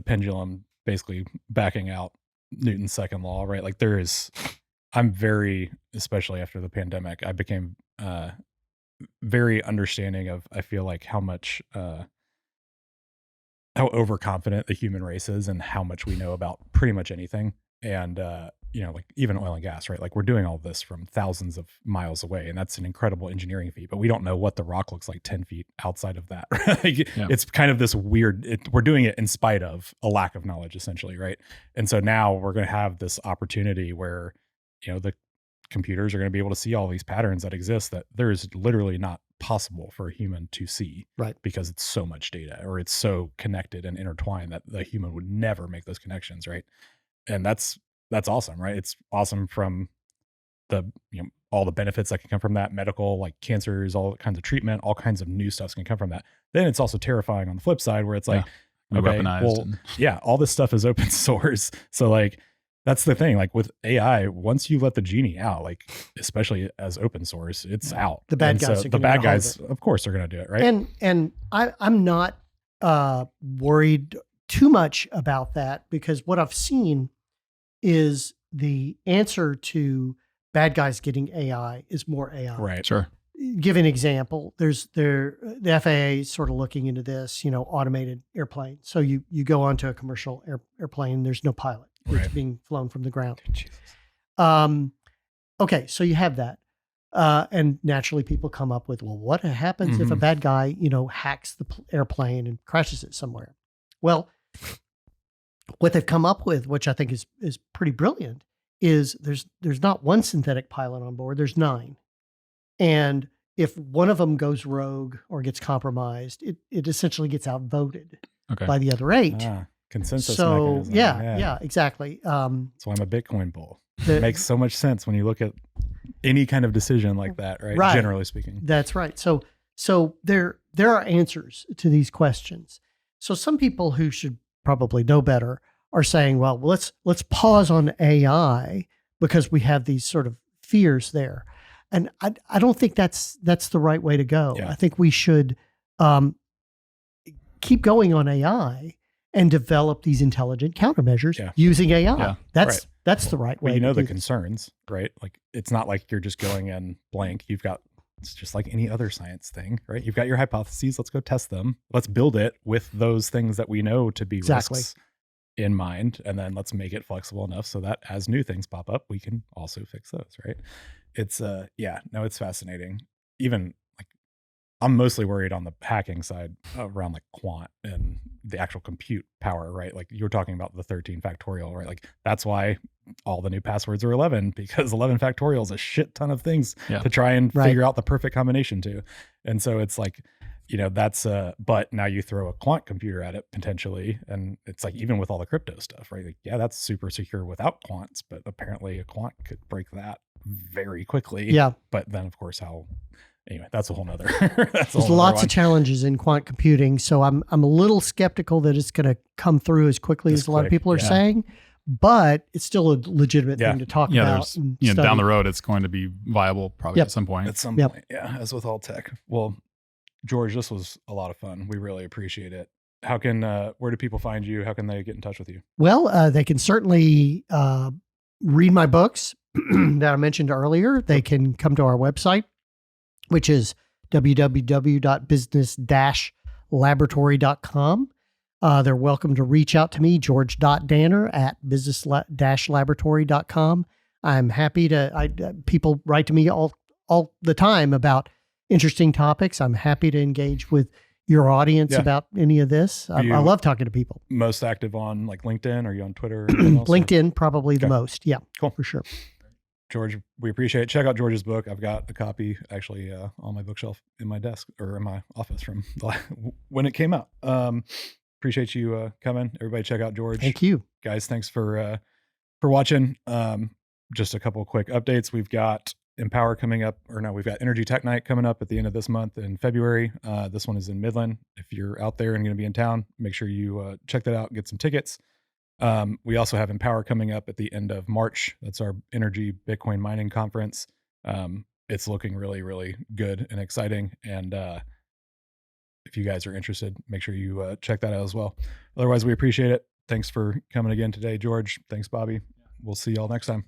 A: pendulum basically backing out Newton's second law, right? Like I'm very, especially after the pandemic, I became very understanding of, I feel like how much, how overconfident the human race is and how much we know about pretty much anything. And, like even oil and gas, right? Like we're doing all this from thousands of miles away, and that's an incredible engineering feat, but we don't know what the rock looks like 10 feet outside of that. Right? It's kind of this weird, we're doing it in spite of a lack of knowledge essentially. Right. And so now we're going to have this opportunity where, the computers are going to be able to see all these patterns that exist that there is literally not possible for a human to see,
C: right?
A: Because it's so much data, or it's so connected and intertwined that the human would never make those connections, right? And that's awesome, right? It's awesome from the all the benefits that can come from that, medical, like cancers, all kinds of treatment, all kinds of new stuff can come from that. Then it's also terrifying on the flip side, where it's like, okay, well, all this stuff is open source, so like. That's the thing, like with AI, once you let the genie out, like especially as open source, it's out.
C: The bad guys,
A: the bad guys, of course, are going to do it, right?
C: And I'm not worried too much about that, because what I've seen is the answer to bad guys getting AI is more AI.
A: Right. Sure.
C: Give an example. The FAA is sort of looking into this, automated airplane. So you go onto a commercial airplane, there's no pilot. It's being flown from the ground.
A: Jesus.
C: Okay, so you have that. And naturally people come up with, well, what happens if a bad guy, hacks the airplane and crashes it somewhere? Well, what they've come up with, which I think is pretty brilliant, is there's not one synthetic pilot on board, there's 9. And if one of them goes rogue or gets compromised, it essentially gets outvoted by the other 8.
A: Consensus
C: mechanism. Yeah, exactly.
A: That's why I'm a Bitcoin bull. It makes so much sense when you look at any kind of decision like that, right? Generally speaking.
C: That's right. So there are answers to these questions. So some people who should probably know better are saying, well, let's pause on AI because we have these sort of fears there. And I don't think that's the right way to go. I think we should keep going on AI and develop these intelligent countermeasures using AI. Yeah. That's the right way.
A: Well, the concerns, right? Like it's not like you're just going in blank. It's just like any other science thing, right? You've got your hypotheses. Let's go test them. Let's build it with those things that we know to be risks in mind. And then let's make it flexible enough so that as new things pop up, we can also fix those, right? It's it's fascinating. Even like I'm mostly worried on the hacking side around like quant and the actual compute power, right? Like you were talking about the 13 factorial, right? Like that's why all the new passwords are 11 because 11 factorial is a shit ton of things to try and figure out the perfect combination to. And so it's like, that's but now you throw a quant computer at it potentially. And it's like, even with all the crypto stuff, right? Like, yeah, that's super secure without quants, but apparently a quant could break that very quickly.
C: Yeah.
A: But then of course, anyway, that's a whole nother.
C: There's lots of challenges in quant computing. So I'm a little skeptical that it's going to come through as quickly as a lot of people are saying, but it's still a legitimate thing to talk about.
B: Down the road, it's going to be viable probably at some point.
A: At some point, yeah, as with all tech. Well, George, this was a lot of fun. We really appreciate it. How can, where do people find you? How can they get in touch with you?
C: Well, they can certainly read my books that I mentioned earlier. They can come to our website, which is www.business-laboratory.com. They're welcome to reach out to me, george.danner@business-laboratory.com. I'm happy to, people write to me all the time about interesting topics. I'm happy to engage with your audience about any of this. I love talking to people.
A: Most active on like LinkedIn? Are you on Twitter?
C: LinkedIn, probably the most. Yeah,
A: cool.
C: For sure.
A: George, we appreciate it. Check out George's book. I've got a copy actually on my bookshelf in my desk or in my office from when it came out. Appreciate you coming. Everybody check out George.
C: Thank you.
A: Guys, thanks for watching. Just a couple of quick updates. We've got Empower coming up, we've got Energy Tech Night coming up at the end of this month in February. This one is in Midland. If you're out there and going to be in town, make sure you check that out and get some tickets. We also have Empower coming up at the end of March. That's our energy Bitcoin mining conference. It's looking really, really good and exciting. And if you guys are interested, make sure you check that out as well. Otherwise, we appreciate it. Thanks for coming again today, George. Thanks, Bobby. We'll see y'all next time.